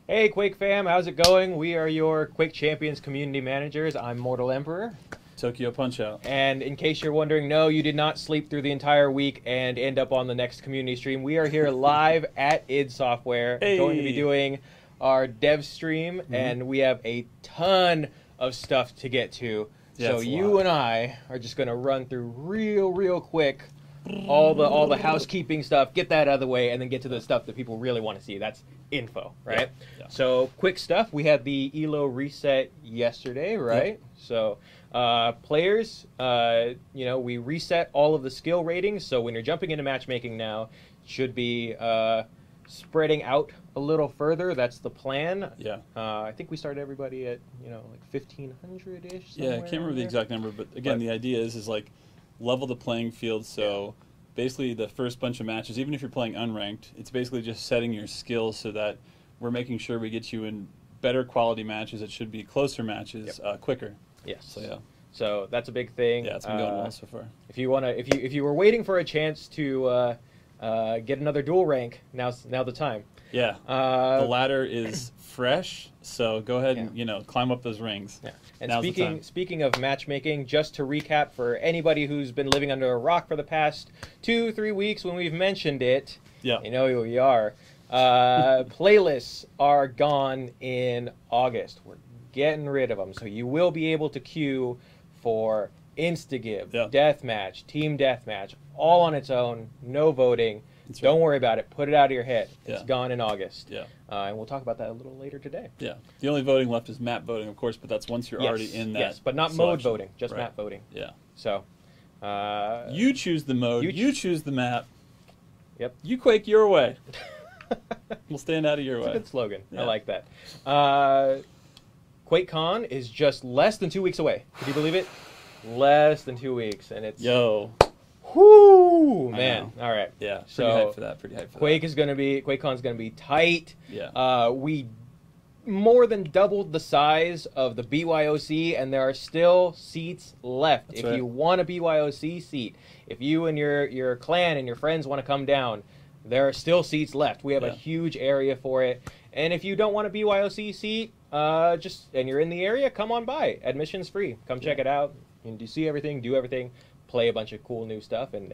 Hey Quake fam, how's it going? We are your Quake Champions community managers. I'm Mortal Emperor. Tokyo Punch-Out. And in case you're wondering, no, you did not sleep through the entire week and end up on the next community stream. We are here live at id Software, going to be doing our dev stream, and we have a ton of stuff to get to. Yeah, so you and I are just going to run through real quick all the housekeeping stuff, get that out of the way, and then get to the stuff that people really want to see. That's info, right? Yeah. So quick stuff. We had the ELO reset yesterday, right? So players, we reset all of the skill ratings. So when you're jumping into matchmaking now, it should be spreading out a little further. That's the plan. Yeah. I think we started everybody at like 1,500-ish. Yeah, I can't remember the exact number, but again, the idea is like level the playing field. So basically the first bunch of matches, even if you're playing unranked, it's basically just setting your skills so that we're making sure we get you in better quality matches. It should be closer matches, quicker. Yes. So yeah. So that's a big thing. Yeah, it's been going well so far. If you wanna, if you were waiting for a chance to get another dual rank, now's the time. Yeah. The ladder is fresh, so go ahead and climb up those rings. Yeah. And speaking of matchmaking, just to recap for anybody who's been living under a rock for the past 2-3 weeks when we've mentioned it, you know who we are. Playlists are gone in August. We're getting rid of them, so you will be able to queue for Instagive, Deathmatch, Team Deathmatch, all on its own, no voting. Don't worry about it. Put it out of your head. It's gone in August. Yeah. And we'll talk about that a little later today. Yeah. The only voting left is map voting, of course, but that's once you're already in that. Yes, but not mode voting, just map voting. Yeah. So. You choose the mode. You choose the map. Yep. You Quake your way. We'll stand out of your way. It's a good slogan. I like that. QuakeCon is just less than 2 weeks away. Could you believe it? Less than 2 weeks, and it's whoo, man! All right, yeah. Pretty hyped for that. QuakeCon's gonna be tight. Yeah. We more than doubled the size of the BYOC, and there are still seats left. If you want a BYOC seat, if you and your clan and your friends want to come down, there are still seats left. We have a huge area for it. And if you don't want a BYOC seat, and you're in the area, come on by. Admission's free. Come check it out. You can see everything, do everything, play a bunch of cool new stuff, and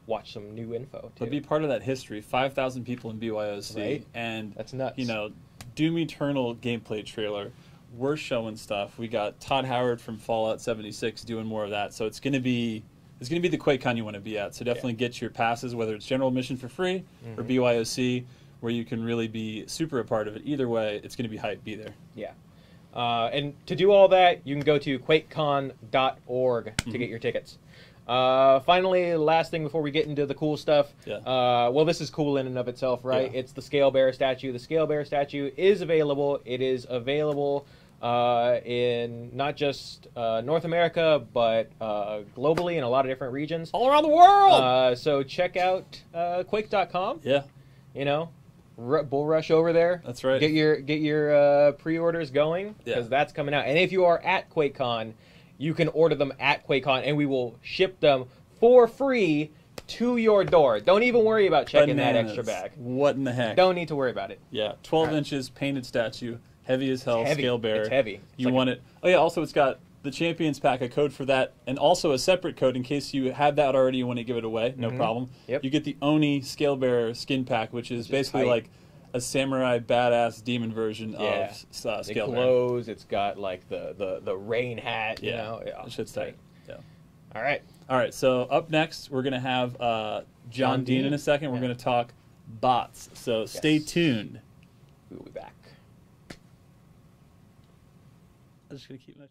watch some new info too. But be part of that history. 5,000 people in BYOC, and that's nuts. Doom Eternal gameplay trailer. We're showing stuff. We got Todd Howard from Fallout 76 doing more of that. So it's gonna be the QuakeCon you want to be at. So definitely get your passes, whether it's general admission for free or BYOC, where you can really be super a part of it. Either way, it's gonna be hype. Be there. Yeah. And to do all that, you can go to quakecon.org to get your tickets. Finally, last thing before we get into the cool stuff. Well, this is cool in and of itself, right? It's the Scale Bear statue. The Scale Bear statue is available. It is available in not just North America, but globally in a lot of different regions. All around the world! So check out quake.com. Yeah. Bull rush over there. That's right. Get your pre-orders going, because that's coming out. And if you are at QuakeCon, you can order them at QuakeCon, and we will ship them for free to your door. Don't even worry about checking that extra bag. What in the heck? Don't need to worry about it. Yeah, 12 inches, painted statue, heavy as hell, Scale Bear. It's heavy. You want it. Oh yeah, also it's got the Champions Pack, a code for that, and also a separate code in case you have that already, you want to give it away, no problem. You get the Oni Scale Bear skin pack, which is basically like a samurai badass demon version of Scale Bear. It glows, it's got like the rain hat, you know. That shit's tight. Yeah. All right, so up next, we're going to have John Dean in a second. We're going to talk bots, so stay tuned. We'll be back. I'm just going to keep my...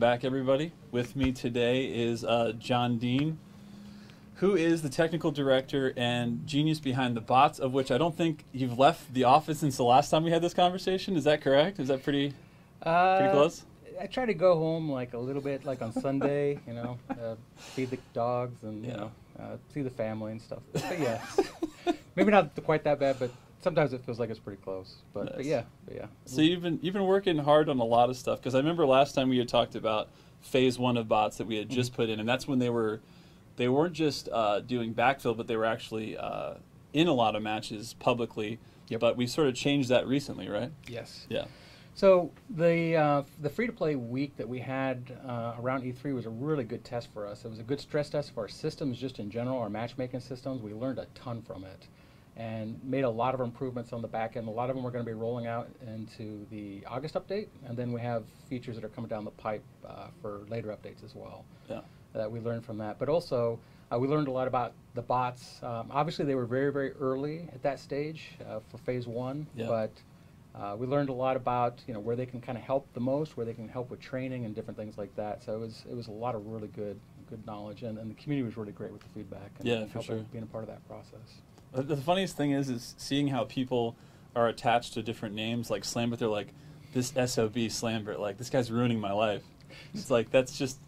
back, everybody. With me today is John Dean, who is the technical director and genius behind the bots, of which I don't think you've left the office since the last time we had this conversation. Is that correct? Is that pretty close? I try to go home like a little bit, like on Sunday, feed the dogs and see the family and stuff. But yeah, maybe not quite that bad, but sometimes it feels like it's pretty close. But, nice. but yeah. So you've been working hard on a lot of stuff, because I remember last time we had talked about phase 1 of bots that we had just put in, and that's when they weren't just doing backfill, but they were actually in a lot of matches publicly. Yep. But we sort of changed that recently, right? Yes. Yeah. So the free-to-play week that we had around E3 was a really good test for us. It was a good stress test of our systems just in general, our matchmaking systems. We learned a ton from it and made a lot of improvements on the back end. A lot of them we're going to be rolling out into the August update, and then we have features that are coming down the pipe for later updates as well. Yeah. That we learned from that. But also, we learned a lot about the bots. Obviously, they were very, very early at that stage for phase 1, but we learned a lot about where they can kind of help the most, where they can help with training and different things like that. So it was a lot of really good knowledge, and the community was really great with the feedback and for sure. being a part of that process. The funniest thing is seeing how people are attached to different names like Slambert. They're like, this SOB Slambert, like, this guy's ruining my life. It's like, that's just,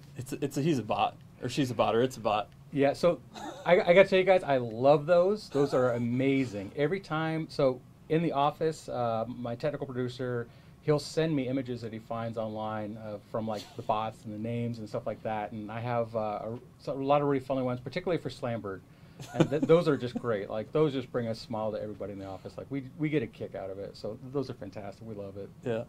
he's a bot, or she's a bot, or it's a bot. Yeah, so I got to tell you guys, I love those. Those are amazing. Every time, so in the office, my technical producer, he'll send me images that he finds online from like the bots and the names and stuff like that. And I have a lot of really funny ones, particularly for Slambert. And those are just great. Like, those just bring a smile to everybody in the office. Like, we get a kick out of it. So those are fantastic. We love it. Yeah.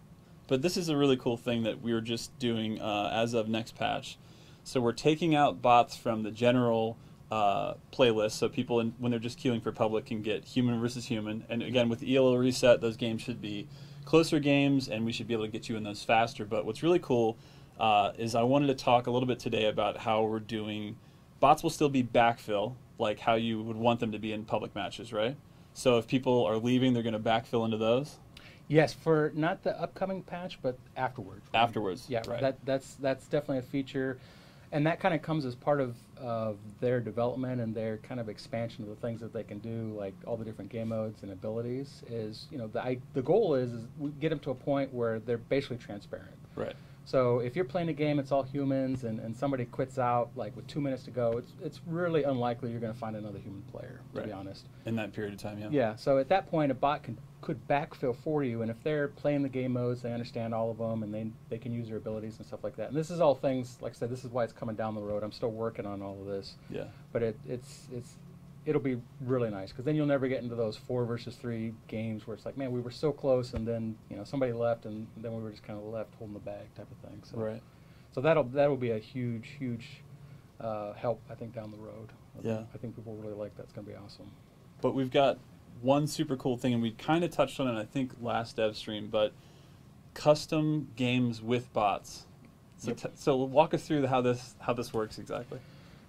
But this is a really cool thing that we're just doing as of next patch. So we're taking out bots from the general playlist, so people, when they're just queuing for public, can get human versus human. And again, with the ELO reset, those games should be closer games, and we should be able to get you in those faster. But what's really cool is I wanted to talk a little bit today about how we're doing. Bots will still be backfill, like how you would want them to be in public matches, right? So if people are leaving, they're going to backfill into those? Yes, for not the upcoming patch, but afterwards. Afterwards, yeah, right. That's definitely a feature. And that kind of comes as part of their development and their kind of expansion of the things that they can do, like all the different game modes and abilities. Is the goal is we get them to a point where they're basically transparent. Right. So if you're playing a game, it's all humans, and somebody quits out like with 2 minutes to go, it's really unlikely you're going to find another human player, to be honest. In that period of time, yeah. Yeah. So at that point, a bot could backfill for you, and if they're playing the game modes, they understand all of them, and they can use their abilities and stuff like that. And this is all things, like I said, this is why it's coming down the road. I'm still working on all of this. Yeah. But it'll be really nice, because then you'll never get into those 4 versus 3 games where it's like, man, we were so close, and then somebody left, and then we were just kind of left holding the bag type of thing. So, right. So that'll be a huge help, I think, down the road. Yeah. I think people really like that. It's going to be awesome. But we've got one super cool thing, and we kind of touched on it, I think, last dev stream, but custom games with bots. So, so walk us through how this works exactly.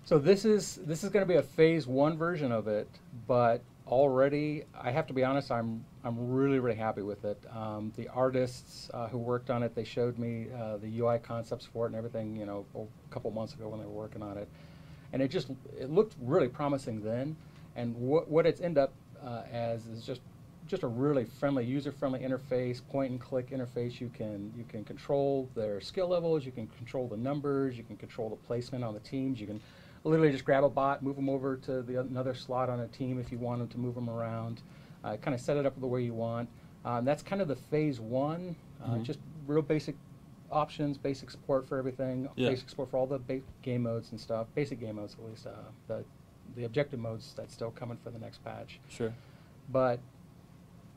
So this is going to be a phase 1 version of it, but already, I have to be honest, I'm really, really happy with it. The artists who worked on it, they showed me the UI concepts for it and everything, a couple months ago when they were working on it, and it looked really promising then. And what it's ended up as is just a really friendly, user-friendly interface, point-and-click interface. You can control their skill levels, you can control the numbers, you can control the placement on the teams, you can literally just grab a bot, move them over to another slot on a team if you want them to move them around, kind of set it up the way you want. That's kind of the phase 1, just real basic options, basic support for everything, basic support for all the game modes and stuff, basic game modes at least. The objective modes, that's still coming for the next patch. Sure. But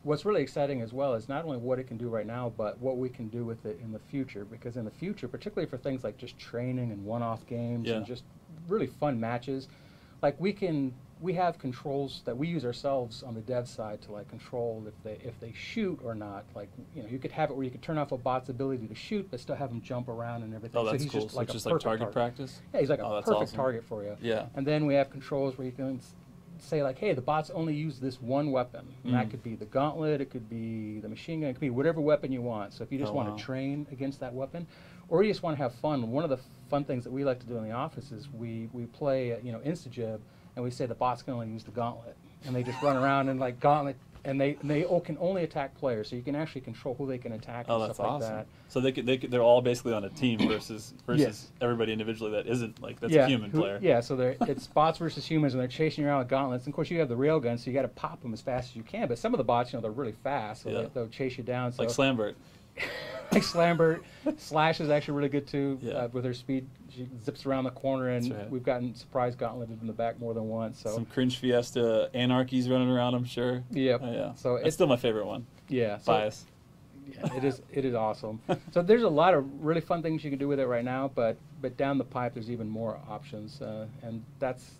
what's really exciting as well is not only what it can do right now, but what we can do with it in the future. Because in the future, particularly for things like just training and one-off games and just really fun matches, like we have controls that we use ourselves on the dev side to like control if they shoot or not. Like you could have it where you could turn off a bot's ability to shoot, but still have him jump around and everything. Oh, that's so he's cool. Just like so a just like target practice. Yeah, he's like a perfect awesome. target for you. Yeah. And then we have controls where you can say like, hey, the bots only use this one weapon. And that could be the gauntlet, it could be the machine gun, it could be whatever weapon you want. So if you just want to train against that weapon, or you just want to have fun. One of the fun things that we like to do in the office is we play Instajib, and we say the bots can only use the gauntlet, and they just run around and like gauntlet. And they can only attack players, so you can actually control who they can attack and that's stuff like awesome. that. So they're all basically on a team versus Yes. everybody individually that isn't, like, that's a human player. Yeah, so it's bots versus humans, and they're chasing around with gauntlets. And of course, you have the railgun, so you got to pop them as fast as you can. But some of the bots, they're really fast, so they'll chase you down. So like Slambert. Like Slambert. Slash is actually really good too with her speed. She zips around the corner, and we've gotten surprise gauntleted in the back more than once. So some cringe fiesta anarchies running around, I'm sure. Yep. Yeah. So it's still my favorite one. Yeah. Bias. Yeah, it is awesome. So there's a lot of really fun things you can do with it right now, but down the pipe there's even more options, and that's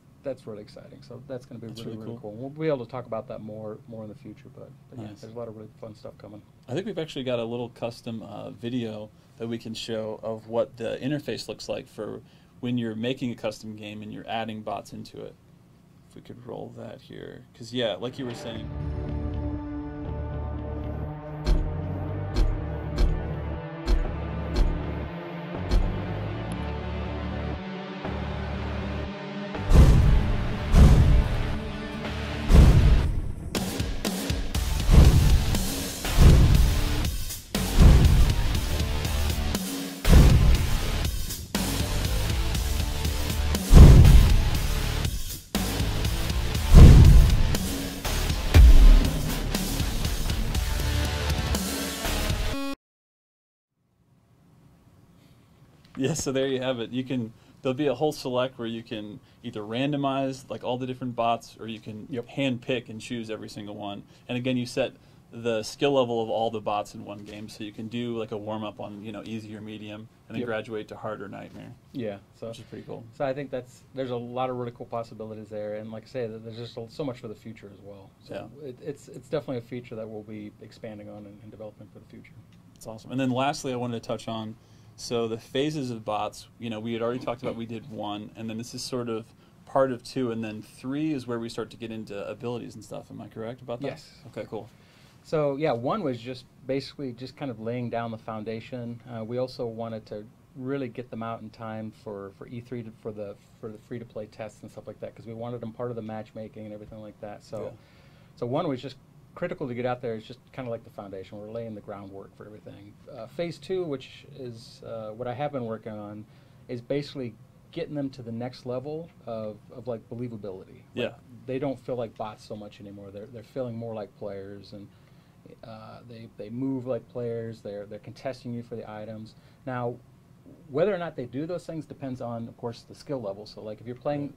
really exciting. So that's going to be really cool. We'll be able to talk about that more in the future, but yeah, there's a lot of really fun stuff coming. I think we've actually got a little custom video that we can show of what the interface looks like for when you're making a custom game and you're adding bots into it. If we could roll that here, because like you were saying. Yeah, so there you have it. There'll be a whole select where you can either randomize like all the different bots, or you can hand pick and choose every single one. And again, you set the skill level of all the bots in one game, so you can do like a warm up on easy or medium, and then graduate to hard or nightmare. Yeah, so which is pretty cool. So I think there's a lot of really cool possibilities there, and like I say, there's just so much for the future as well. So it's definitely a feature that we'll be expanding on and developing for the future. That's awesome. And then lastly, I wanted to touch on. So the phases of bots, we had already talked about, we did 1, and then this is sort of part of 2, and then 3 is where we start to get into abilities and stuff. Am I correct about that? Yes. Okay, cool. So yeah, 1 was just basically just kind of laying down the foundation. We also wanted to really get them out in time for E3 for the free-to-play tests and stuff like that, because we wanted them part of the matchmaking and everything like that. So, so 1 was just critical to get out there. It's just kind of like the foundation. We're laying the groundwork for everything. Phase 2, which is what I have been working on, is basically getting them to the next level of like believability. Like, they don't feel like bots so much anymore. They're feeling more like players, and they move like players. They're contesting you for the items. Now, whether or not they do those things depends on, of course, the skill level. So like if you're playing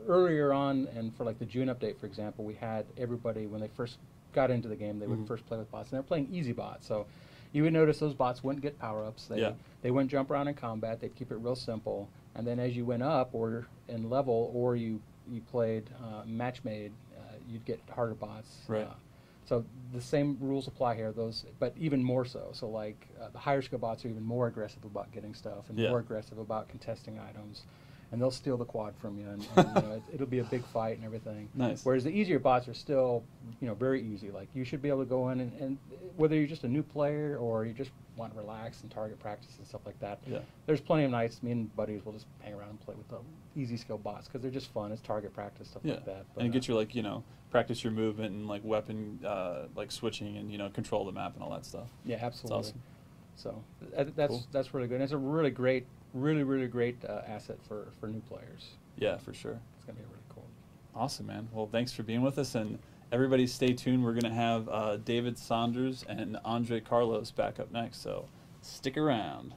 earlier on, and for like the June update, for example, we had everybody, when they first got into the game, they would first play with bots, and they're playing easy bots. So you would notice those bots wouldn't get power-ups. They wouldn't jump around in combat. They'd keep it real simple. And then as you went up or in level, or you played match-made, you'd get harder bots. Right. So the same rules apply here, but even more so. So like the higher skill bots are even more aggressive about getting stuff, and more aggressive about contesting items. And they'll steal the quad from you, and it'll be a big fight and everything. Nice. Whereas the easier bots are still, very easy. Like you should be able to go in and whether you're just a new player or you just want to relax and target practice and stuff like that. There's plenty of nights me and buddies will just hang around and play with the easy skill bots because they're just fun. It's target practice, stuff like that. But, and it gets you practice your movement and like weapon like switching and control the map and all that stuff. Yeah, absolutely. That's awesome. So that's really good. And it's a really great asset for new players. Yeah, for sure. It's going to be really cool. Awesome, man. Well, thanks for being with us, and everybody stay tuned. We're going to have David Saunders and Andre Carlos back up next, so stick around.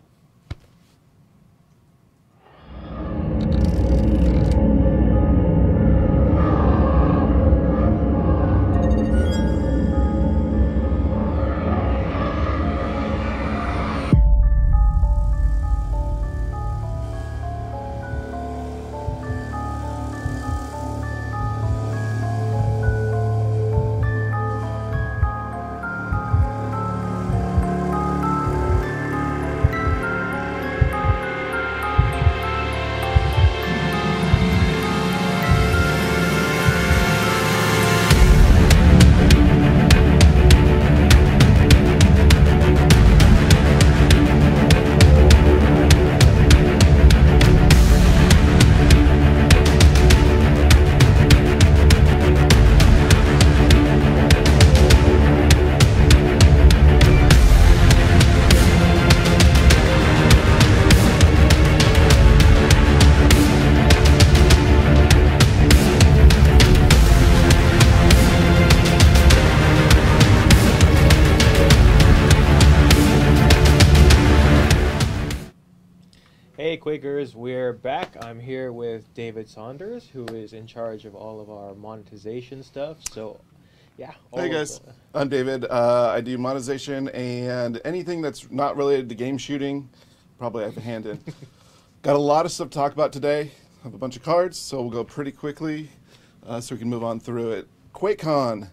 Quakers, we're back. I'm here with David Saunders, who is in charge of all of our monetization stuff. So, yeah. Hey guys, I'm David. I do monetization and anything that's not related to game shooting. Probably have a hand in. Got a lot of stuff to talk about today. I have a bunch of cards, so we'll go pretty quickly so we can move on through it. QuakeCon.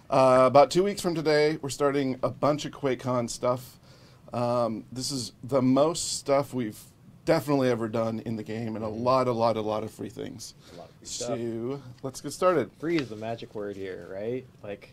About 2 weeks from today, we're starting a bunch of QuakeCon stuff. This is the most stuff we've definitely ever done in the game, and a lot of free things. So let's get started. Free is the magic word here, right? Like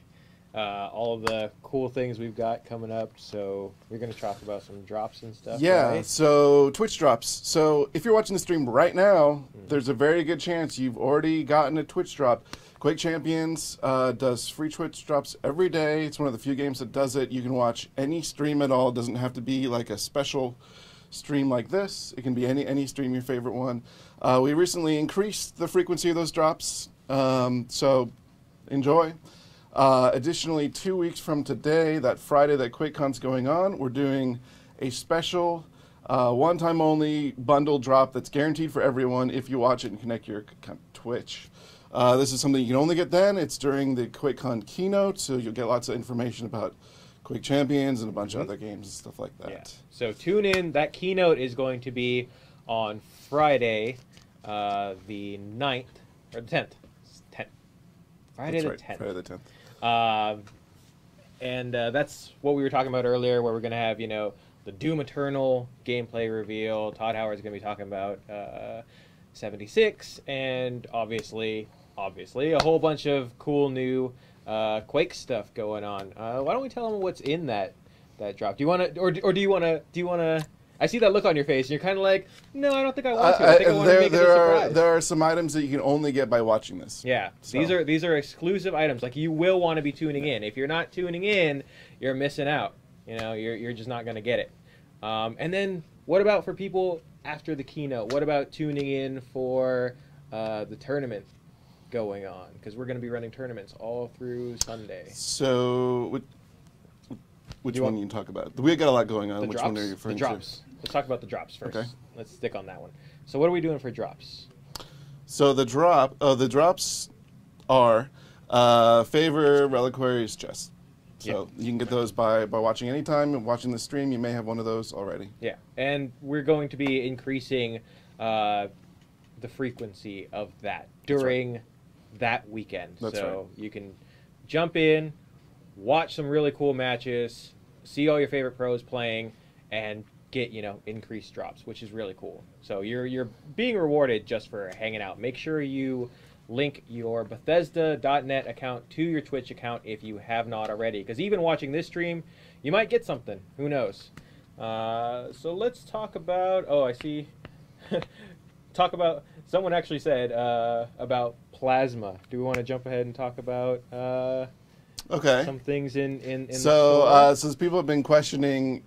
all of the cool things we've got coming up. So you're going to talk about some drops and stuff. Yeah. Right? So Twitch drops. So if you're watching the stream right now, there's a very good chance you've already gotten a Twitch drop. Quake Champions does free Twitch drops every day. It's one of the few games that does it. You can watch any stream at all. It doesn't have to be like a special stream like this. It can be any stream, your favorite one. We recently increased the frequency of those drops, so enjoy. Additionally, 2 weeks from today, that Friday that QuakeCon's going on, we're doing a special one-time only bundle drop that's guaranteed for everyone if you watch it and connect your Twitch. This is something you can only get then. It's during the QuakeCon keynote, so you'll get lots of information about Quake Champions and a bunch of other games and stuff like that. Yeah. So tune in. That keynote is going to be on Friday, the 9th, or the 10th. It's 10th. Friday the 10th. Friday the 10th. And that's what we were talking about earlier, where we're going to have, you know, the Doom Eternal gameplay reveal. Todd Howard's going to be talking about 76, and obviously a whole bunch of cool new Quake stuff going on. Why don't we tell them what's in that drop? Do you want to, or do you want to? I see that look on your face, and you're kind of like, no, I don't think I want to. I think I want to make it a surprise. There are some items that you can only get by watching this. Yeah, so. These are exclusive items. Like, you will want to be tuning in. If you're not tuning in, you're missing out. You know, you're just not going to get it. And then what about for people after the keynote? What about tuning in for the tournament going on? Because we're going to be running tournaments all through Sunday. So, which one you can talk about? We got a lot going on. Which one are you referring to? The drops. Let's talk about the drops first. Okay. Let's stick on that one. So what are we doing for drops? So the drops are favor reliquaries chest. So you can get those by watching anytime and watching the stream. You may have one of those already. Yeah, and we're going to be increasing the frequency of that during that weekend. That's so right. You can jump in, watch some really cool matches, see all your favorite pros playing, and get, you know, increased drops, which is really cool. So you're being rewarded just for hanging out. Make sure you link your Bethesda.net account to your Twitch account if you have not already, because even watching this stream, you might get something. Who knows? So let's talk about. Oh, I see. Talk about. Someone actually said about plasma. Do we want to jump ahead and talk about? Okay. Some things in the store. Since people have been questioning,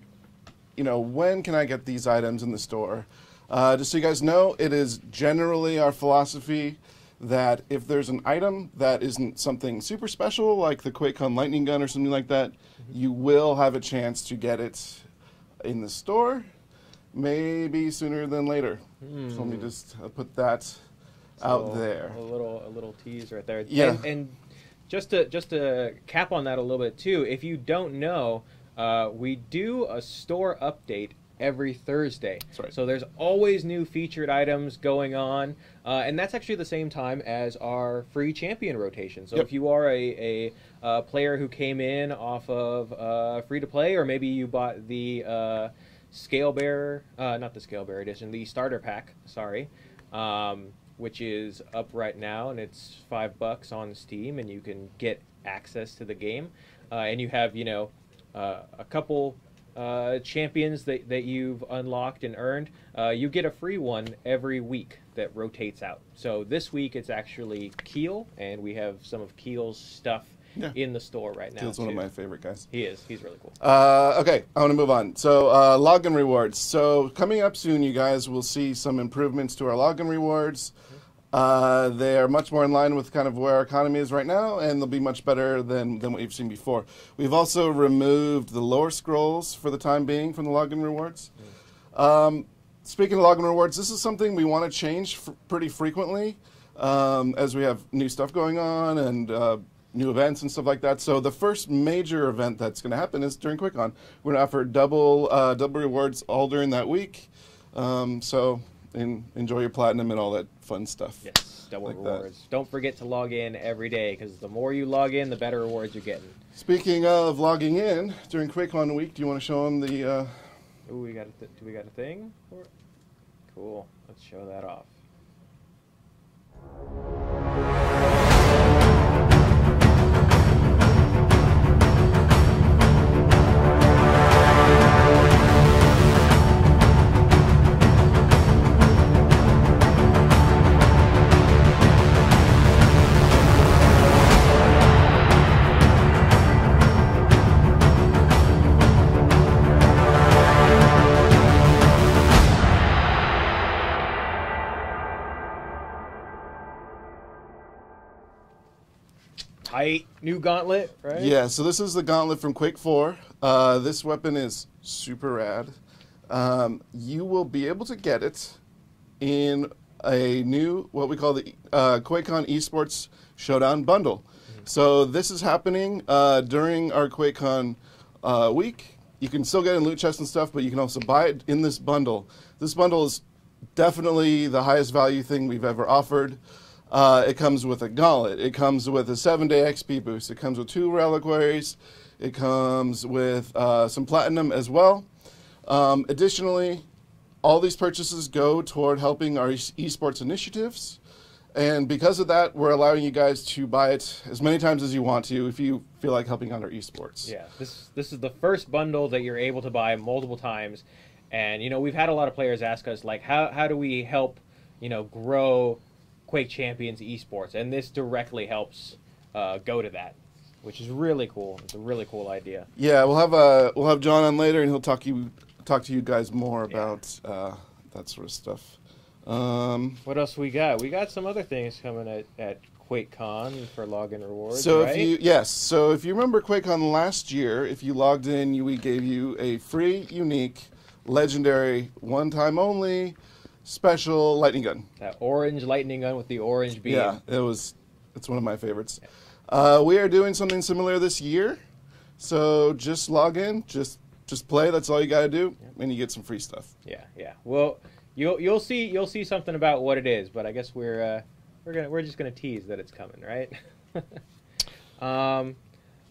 you know, when can I get these items in the store? Just so you guys know, it is generally our philosophy that if there's an item that isn't something super special, like the QuakeCon lightning gun or something like that, you will have a chance to get it in the store, maybe sooner than later. So let me just put that out there. A little tease right there. Yeah. And just to cap on that a little bit too, if you don't know, we do a store update every Thursday. That's right. So there's always new featured items going on, and that's actually the same time as our free champion rotation. So if you are a player who came in off of free to play, or maybe you bought the Scale Bearer, not the Scale Bearer edition, the starter pack, sorry, which is up right now, and it's $5 on Steam, and you can get access to the game, and you have, you know, a couple champions that you've unlocked and earned. You get a free one every week that rotates out. So this week it's actually Keel, and we have some of Keel's stuff in the store right now. Keel's one of my favorite guys. He is. He's really cool. Okay, I want to move on. So login rewards. So coming up soon, you guys will see some improvements to our login rewards. They are much more in line with kind of where our economy is right now, and they'll be much better than what you've seen before. We've also removed the lower scrolls for the time being from the login rewards. speaking of login rewards, this is something we want to change pretty frequently as we have new stuff going on and new events and stuff like that. So the first major event that's going to happen is during QuakeCon. We're going to offer double rewards all during that week. So enjoy your platinum and all that fun stuff. Yes, double rewards. Don't forget to log in every day, because the more you log in, the better rewards you're getting. Speaking of logging in during QuakeCon week, do you want to show them the? Ooh, do we got a thing? Cool. Let's show that off. Tight new gauntlet, right? Yeah, so this is the gauntlet from Quake 4. This weapon is super rad. You will be able to get it in a new, what we call the QuakeCon Esports Showdown Bundle. So this is happening during our QuakeCon week. You can still get it in loot chests and stuff, but you can also buy it in this bundle. This bundle is definitely the highest value thing we've ever offered. It comes with a gauntlet. It comes with a 7-day XP boost. It comes with 2 reliquaries. It comes with some platinum as well. Additionally, all these purchases go toward helping our esports initiatives. And because of that, we're allowing you guys to buy it as many times as you want to if you feel like helping out our esports. Yeah, this is the first bundle that you're able to buy multiple times. And, you know, we've had a lot of players ask us, like, how do we help, you know, grow Quake Champions esports? And this directly helps go to that, which is really cool. It's a really cool idea. Yeah, we'll have John on later, and he'll talk to you guys more about that sort of stuff. What else we got? We got some other things coming at QuakeCon for login rewards. So right? if you remember QuakeCon last year, if you logged in, we gave you a free, unique, legendary, one-time only special lightning gun. That orange lightning gun with the orange beam. Yeah, it's one of my favorites. We are doing something similar this year. So just log in, just play. That's all you got to do, and you get some free stuff. Yeah. Well, you'll see something about what it is, but I guess we're just gonna tease that it's coming, right?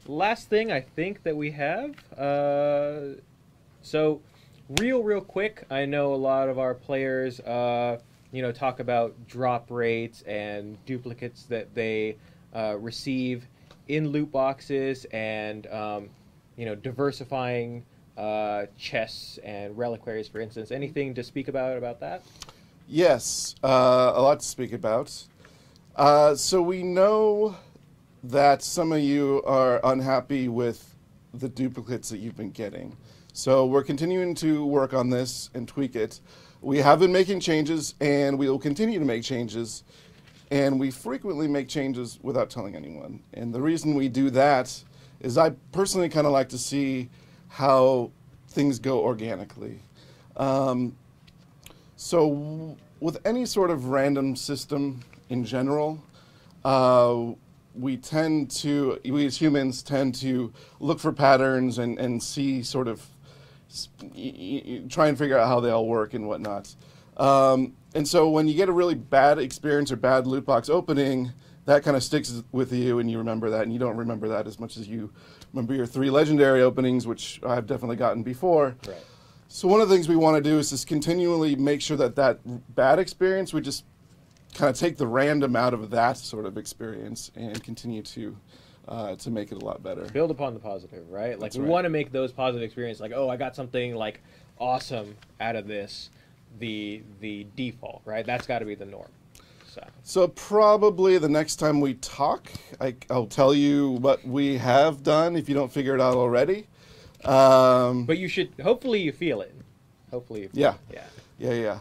Last thing I think that we have. So real quick, I know a lot of our players, talk about drop rates and duplicates that they receive in loot boxes, and diversifying chests and reliquaries, for instance. Anything to speak about that? Yes, a lot to speak about. So we know that some of you are unhappy with the duplicates that you've been getting. So we're continuing to work on this and tweak it. We have been making changes, and we will continue to make changes. And we frequently make changes without telling anyone. And the reason we do that is I personally kind of like to see how things go organically. So with any sort of random system in general, we as humans tend to look for patterns and see sort of, try and figure out how they all work and whatnot. And so when you get a really bad experience or bad loot box opening, that kind of sticks with you, and you remember that, and you don't remember that as much as you remember your 3 legendary openings, which I've definitely gotten before. Right. So one of the things we want to do is just continually make sure that bad experience, we just kind of take the random out of that sort of experience and continue to make it a lot better. Build upon the positive, right? Like, That's we right. want to make those positive experiences, like, oh, I got something like awesome out of this, the default, right? That's got to be the norm. So probably the next time we talk, I'll tell you what we have done if you don't figure it out already. But you should, hopefully you feel it. Hopefully you feel it. Yeah.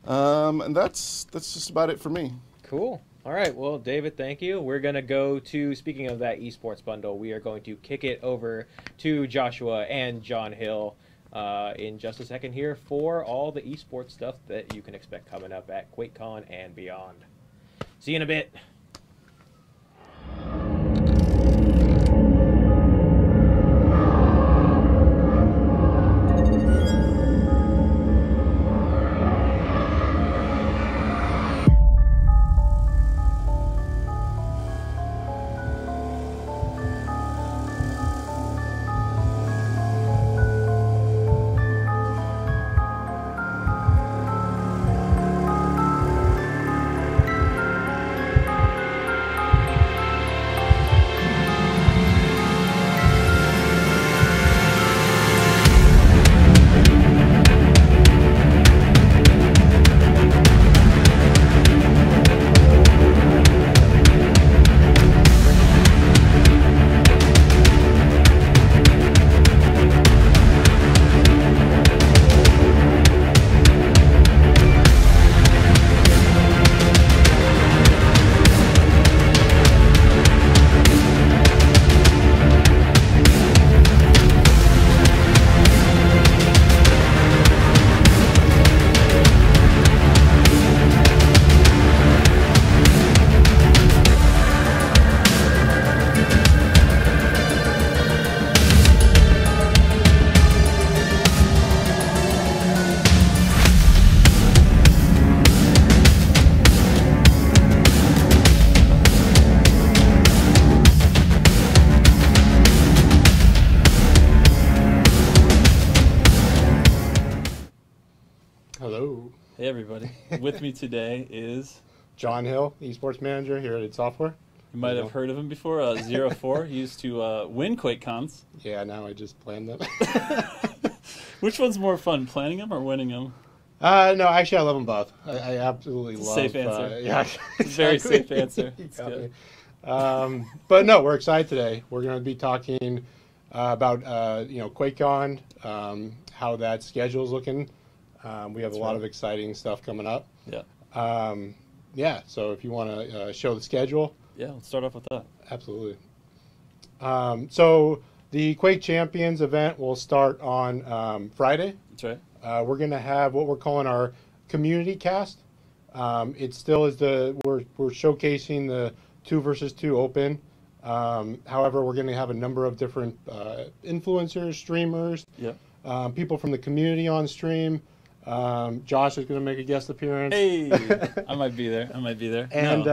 And that's just about it for me. Cool. All right. Well, David, thank you. We're going to go to, speaking of that esports bundle, we are going to kick it over to Joshua and John Hill in just a second here for all the esports stuff that you can expect coming up at QuakeCon and beyond. See you in a bit. Hey everybody, with me today is John Hill, esports manager here at id Software. You might have heard of him before, 04. He used to win Quake Cons. Yeah, now I just plan them. Which one's more fun, planning them or winning them? No, actually I love them both. I absolutely love safe answer. Yeah, exactly. Very safe answer. But no, we're excited today. We're going to be talking about QuakeCon, how that schedule is looking. We have a lot of exciting stuff coming up. Yeah. Yeah, so if you want to show the schedule. Yeah, let's start off with that. Absolutely. So the Quake Champions event will start on Friday. That's right. We're going to have what we're calling our community cast. It still is we're showcasing the 2 versus 2 open. However, we're going to have a number of different influencers, streamers, people from the community on stream. Josh is going to make a guest appearance. Hey, I might be there. And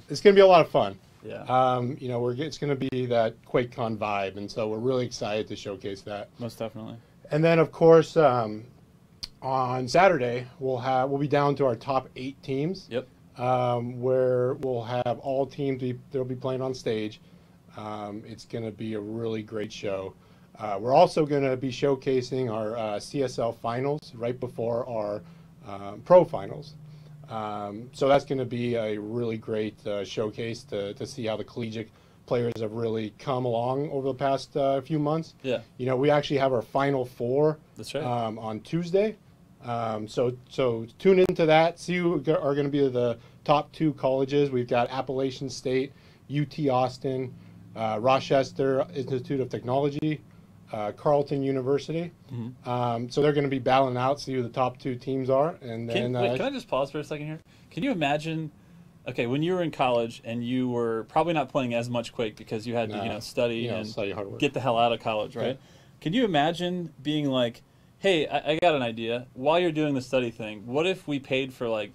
it's going to be a lot of fun. Yeah. It's going to be that QuakeCon vibe, and so we're really excited to showcase that. Most definitely. And then, of course, on Saturday we'll be down to our top 8 teams. Yep. Where we'll have all teams they'll be playing on stage. It's going to be a really great show. We're also going to be showcasing our CSL finals right before our pro finals. So that's going to be a really great showcase to see how the collegiate players have really come along over the past few months. Yeah. We actually have our Final Four. That's right. On Tuesday. So tune into that. See who are going to be the top 2 colleges. We've got Appalachian State, UT Austin, Rochester Institute of Technology, Carleton University. Mm-hmm. So they're going to be battling out, see who the top 2 teams are. And then can I just pause for a second here? Can you imagine? Okay, when you were in college and you were probably not playing as much Quake because you had to study and study hard work. Get the hell out of college, right? Yeah. Can you imagine being like, hey, I got an idea. While you're doing the study thing, what if we paid for like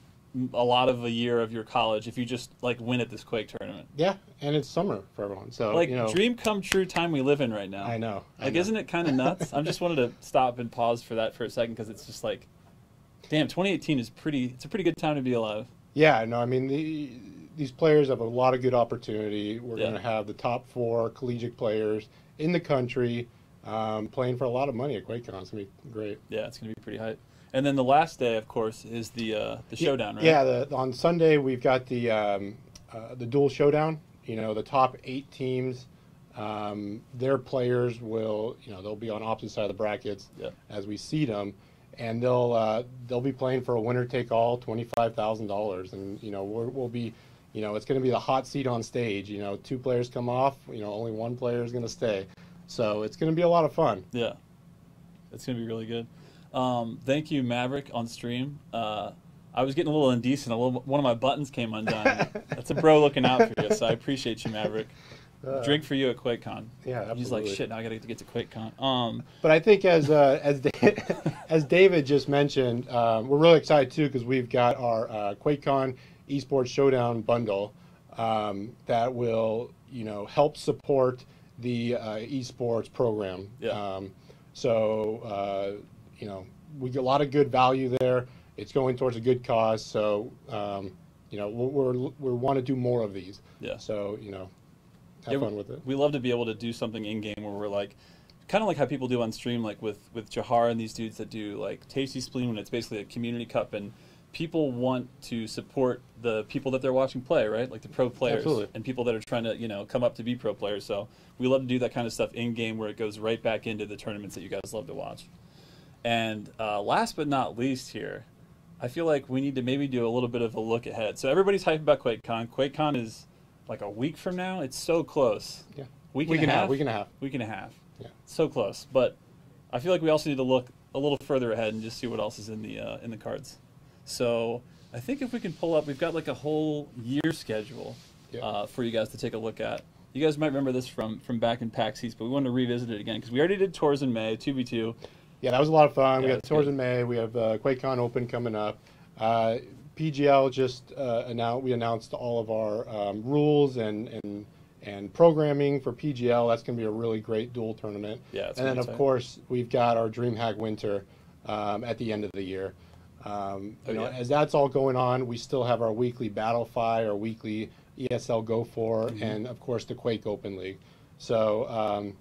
a lot of a year of your college if you just like win at this Quake tournament? Yeah, and it's summer for everyone. So like dream come true time we live in right now. I know. Isn't it kind of nuts? I just wanted to stop and pause for that for a second because it's just like, damn, 2018 is it's a pretty good time to be alive. Yeah, no, I mean these players have a lot of good opportunity. We're going to have the top 4 collegiate players in the country. Playing for a lot of money at QuakeCon. It's going to be great. Yeah, it's going to be pretty hype. And then the last day, of course, is the showdown, right? Yeah, on Sunday we've got the dual showdown. The top 8 teams, their players will, they'll be on opposite side of the brackets as we seed them, and they'll be playing for a winner take all, $25,000, and we'll be. It's going to be the hot seat on stage. 2 players come off. Only 1 player is going to stay. So it's going to be a lot of fun. Yeah. It's going to be really good. Thank you, Maverick, on stream. I was getting a little indecent. One of my buttons came undone. That's a bro looking out for you, so I appreciate you, Maverick. Drink for you at QuakeCon. Yeah, absolutely. He's like, shit, now I got to get to QuakeCon. But I think as David just mentioned, we're really excited too because we've got our QuakeCon Esports Showdown bundle that will, help support the esports program. Yeah. We get a lot of good value there. It's going towards a good cause, so we want to do more of these. Yeah. So have fun with it. We love to be able to do something in game where we're like, kind of like how people do on stream, like with Jahar and these dudes that do like Tasty Spleen when it's basically a community cup, and people want to support the people that they're watching play, right? Like the pro players. Absolutely. And people that are trying to come up to be pro players. So we love to do that kind of stuff in game where it goes right back into the tournaments that you guys love to watch. And last but not least here, I feel like we need to maybe do a little bit of a look ahead. So everybody's hyped about QuakeCon. QuakeCon is like a week from now. It's so close. Yeah. Week and a half. Week and a half. Week and a half. Yeah. So close. But I feel like we also need to look a little further ahead and just see what else is in the cards. So I think if we can pull up, we've got like a whole year schedule for you guys to take a look at. You guys might remember this from back in PAX East, but we wanted to revisit it again because we already did tours in May, 2v2. Yeah, that was a lot of fun. Yeah, We got tours in May. We have QuakeCon Open coming up. PGL just announced all of our rules and programming for PGL. That's going to be a really great dual tournament. Yeah, and then of course we've got our DreamHack Winter at the end of the year. As that's all going on, we still have our weekly Battlefy, our weekly ESL Go For, and of course the Quake Open League. So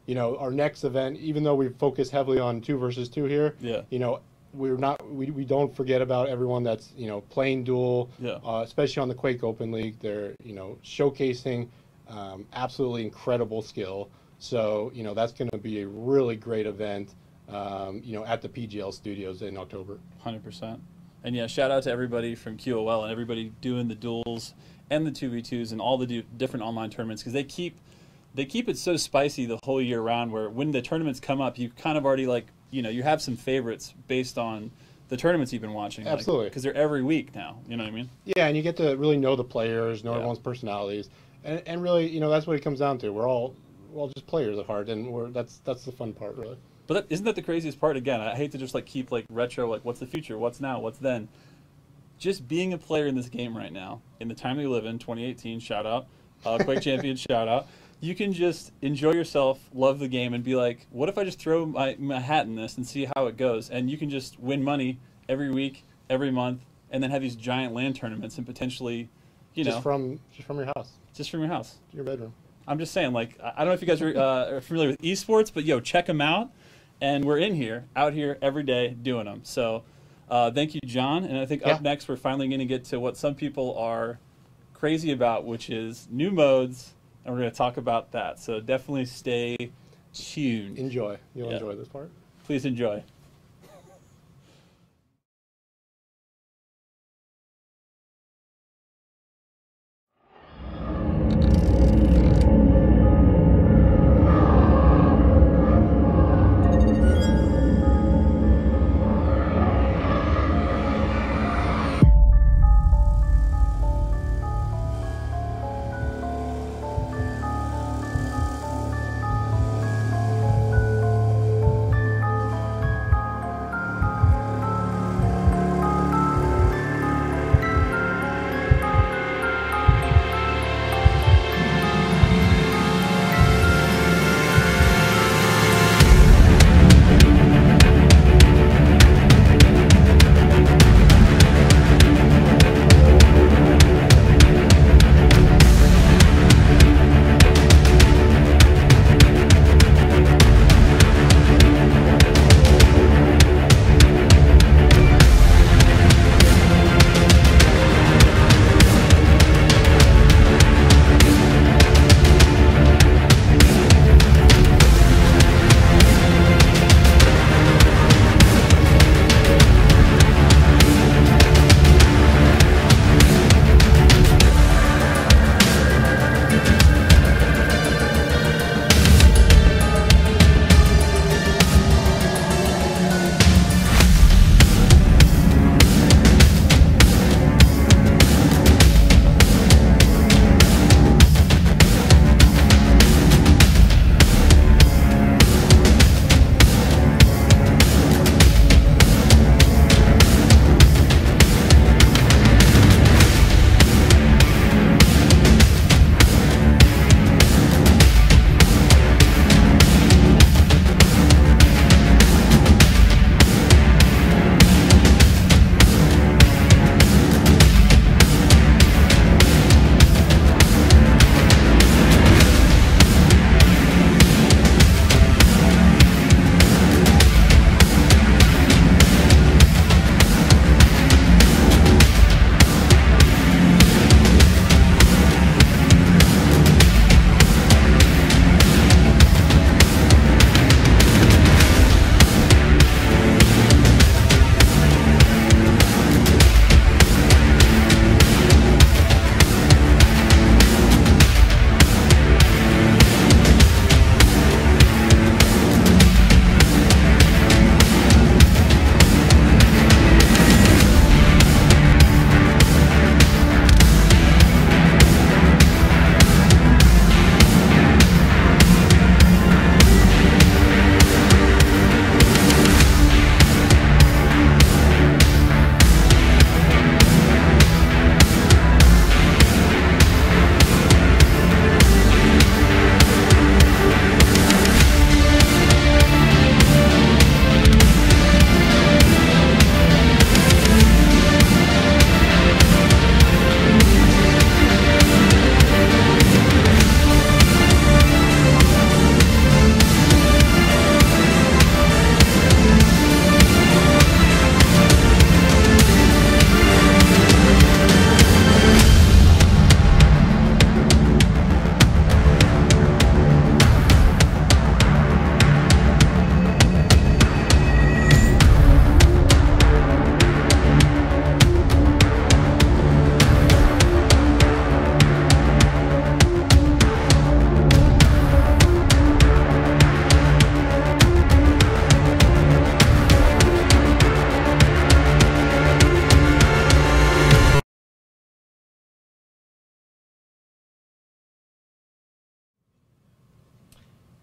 our next event, even though we focus heavily on 2 versus 2 here, we don't forget about everyone that's playing dual, especially on the Quake Open League. They're showcasing absolutely incredible skill. So that's going to be a really great event. At the PGL studios in October. 100%. And yeah, shout out to everybody from QOL and everybody doing the duels and the 2v2s and all the different online tournaments because they keep it so spicy the whole year round where when the tournaments come up, you kind of already you have some favorites based on the tournaments you've been watching. Absolutely. Because they're every week now, you know what I mean? Yeah, and you get to really know the players, know everyone's personalities. And really, that's what it comes down to. We're all just players at heart, and that's the fun part, really. But isn't that the craziest part? Again, I hate to just keep retro, what's the future, what's now, what's then. Just being a player in this game right now, in the time we live in, 2018, shout out, Quake Champions, shout out. You can just enjoy yourself, love the game, and be like, what if I just throw my hat in this and see how it goes? And you can just win money every week, every month, and then have these giant LAN tournaments and potentially, just from your house. Just from your house. Your bedroom. I'm just saying, I don't know if you guys are familiar with esports, but check them out. And we're out here every day doing them. So thank you, John. And I think up next, we're finally going to get to what some people are crazy about, which is new modes. And we're going to talk about that. So definitely stay tuned. Enjoy. You'll enjoy this part. Please enjoy.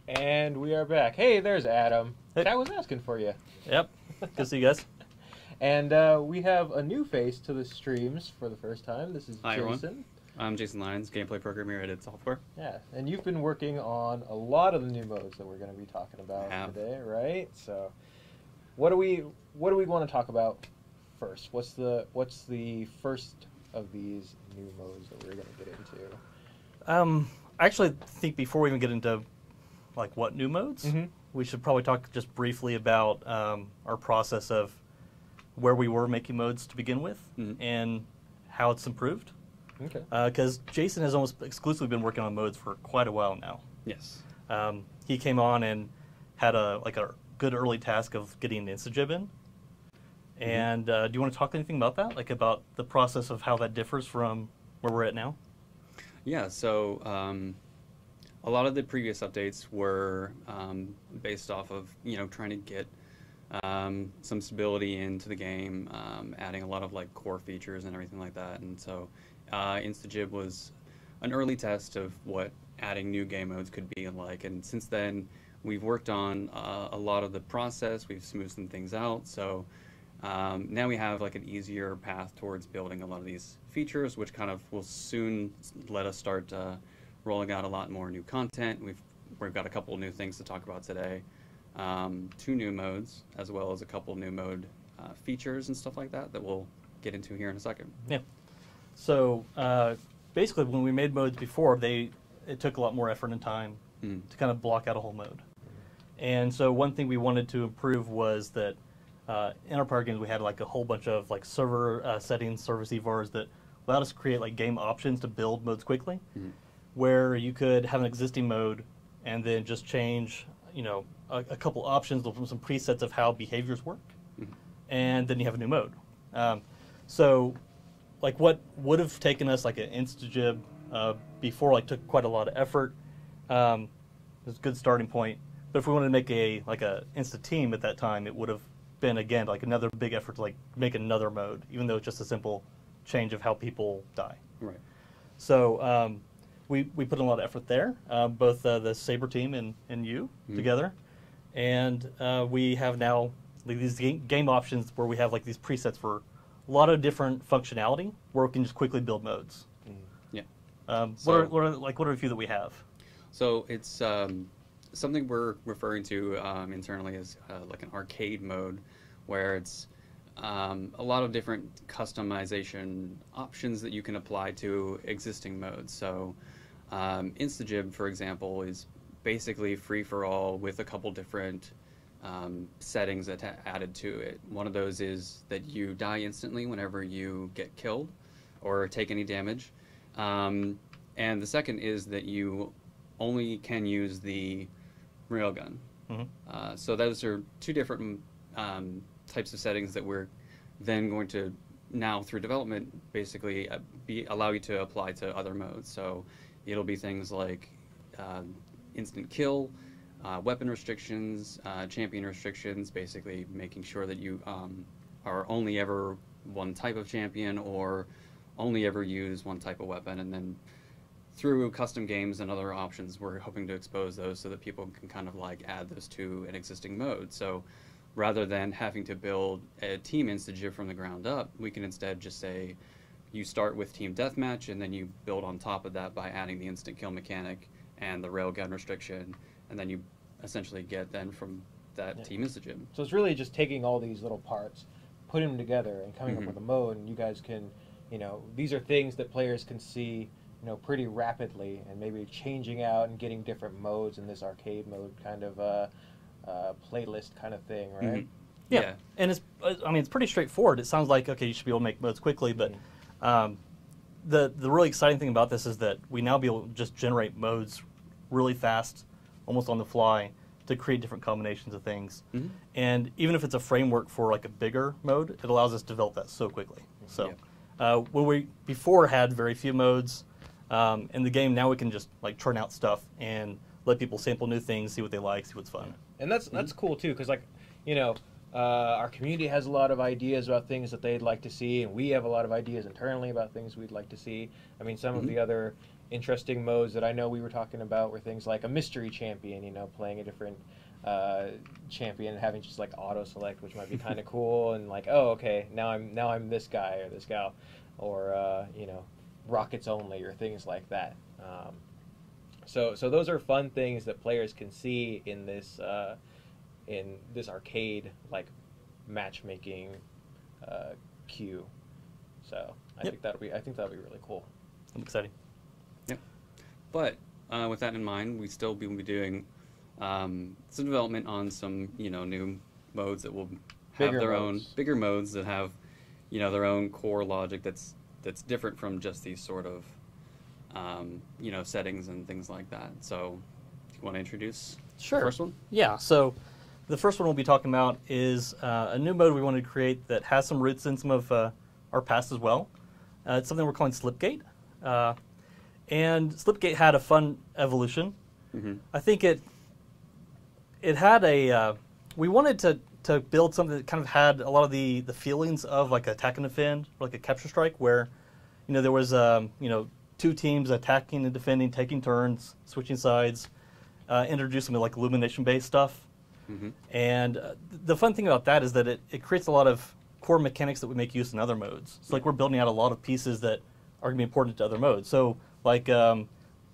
And we are back. Hey, there's Adam. Hey. I was asking for you. Yep. Good to see you guys. And we have a new face to the streams for the first time. This is Hi, Jason. everyone. I'm Jason Lyons, gameplay programmer at id Software. Yeah, and you've been working on a lot of the new modes that we're going to be talking about today, right? So, what do we want to talk about first? What's the first of these new modes that we're going to get into? I actually think before we even get into like what new modes, we should probably talk just briefly about our process of where we were making modes to begin with and how it's improved. Okay. Because Jason has almost exclusively been working on modes for quite a while now. Yes. He came on and had a good early task of getting Instagib in. And do you want to talk anything about that, like about the process of how that differs from where we're at now? Yeah, so a lot of the previous updates were based off of, trying to get some stability into the game, adding a lot of like core features and everything like that. And so Instagib was an early test of what adding new game modes could be like. And since then, we've worked on a lot of the process. We've smoothed some things out. So now we have like an easier path towards building a lot of these features, which kind of will soon let us start rolling out a lot more new content. We've got a couple new things to talk about today. 2 new modes, as well as a couple new mode features and stuff like that we'll get into here in a second. Yeah. So basically, when we made modes before, it took a lot more effort and time to kind of block out a whole mode. And so one thing we wanted to improve was that in our prior games we had like a whole bunch of like server settings, server CVARs that allowed us to create like game options to build modes quickly, where you could have an existing mode and then just change, a couple options from some presets of how behaviors work, and then you have a new mode. So like what would have taken us like an Instagib before, like took quite a lot of effort. It was a good starting point. But if we wanted to make a Insta team at that time, it would have been again like another big effort to like make another mode, even though it's just a simple change of how people die. Right. So we put in a lot of effort there, both the Saber team and you together, and we have now like these game options where we have like these presets for a lot of different functionality where we can just quickly build modes. Yeah. What are a few that we have? So it's something we're referring to internally as like an arcade mode, where it's a lot of different customization options that you can apply to existing modes. So Instagib, for example, is basically free-for-all with a couple different settings that added to it. One of those is that you die instantly whenever you get killed or take any damage. And the second is that you only can use the railgun. So those are 2 different types of settings that we're then going to now through development basically allow you to apply to other modes. So it'll be things like instant kill, weapon restrictions, champion restrictions, basically making sure that you are only ever one type of champion or only ever use one type of weapon. And then through custom games and other options, we're hoping to expose those so that people can kind of like add those to an existing mode. So rather than having to build a team Instagib from the ground up, we can instead just say you start with team deathmatch and then you build on top of that by adding the instant kill mechanic and the railgun restriction, and then you essentially get then from that team Instagib. So it's really just taking all these little parts, putting them together, and coming up with a mode, and you guys can, these are things that players can see, pretty rapidly, and maybe changing out and getting different modes in this arcade mode kind of playlist kind of thing, right? Yeah. And it's pretty straightforward. It sounds like, okay, you should be able to make modes quickly, but the really exciting thing about this is that we now be able to just generate modes really fast, almost on the fly, to create different combinations of things. And even if it's a framework for like a bigger mode, it allows us to develop that so quickly. So when we before had very few modes in the game, now we can just like churn out stuff and let people sample new things, see what they like, see what's fun. And that's cool too, because our community has a lot of ideas about things that they'd like to see, and we have a lot of ideas internally about things we'd like to see. I mean, some of the other interesting modes that I know we were talking about were things like a mystery champion, you know, playing a different champion and having just like auto select, which might be kind of cool, and like, oh, okay, now I'm this guy or this gal, or you know, rockets only or things like that. So those are fun things that players can see in this arcade like matchmaking queue. So I think that'll be really cool. I'm excited. Yep. But with that in mind, we still be doing some development on some new modes that will have their own bigger modes that have their own core logic that's different from just these sort of settings and things like that. So, do you want to introduce the first one? Yeah. So, the first one we'll be talking about is a new mode we wanted to create that has some roots in some of our past as well. It's something we're calling Slipgate. And Slipgate had a fun evolution. Mm-hmm. I think it had a... we wanted to build something that kind of had a lot of the feelings of like attack and defend, or like a capture strike, where there was two teams attacking and defending, taking turns, switching sides, introducing like illumination-based stuff. Mm-hmm. And the fun thing about that is that it creates a lot of core mechanics that we make use in other modes. So like we're building out a lot of pieces that are going to be important to other modes. So like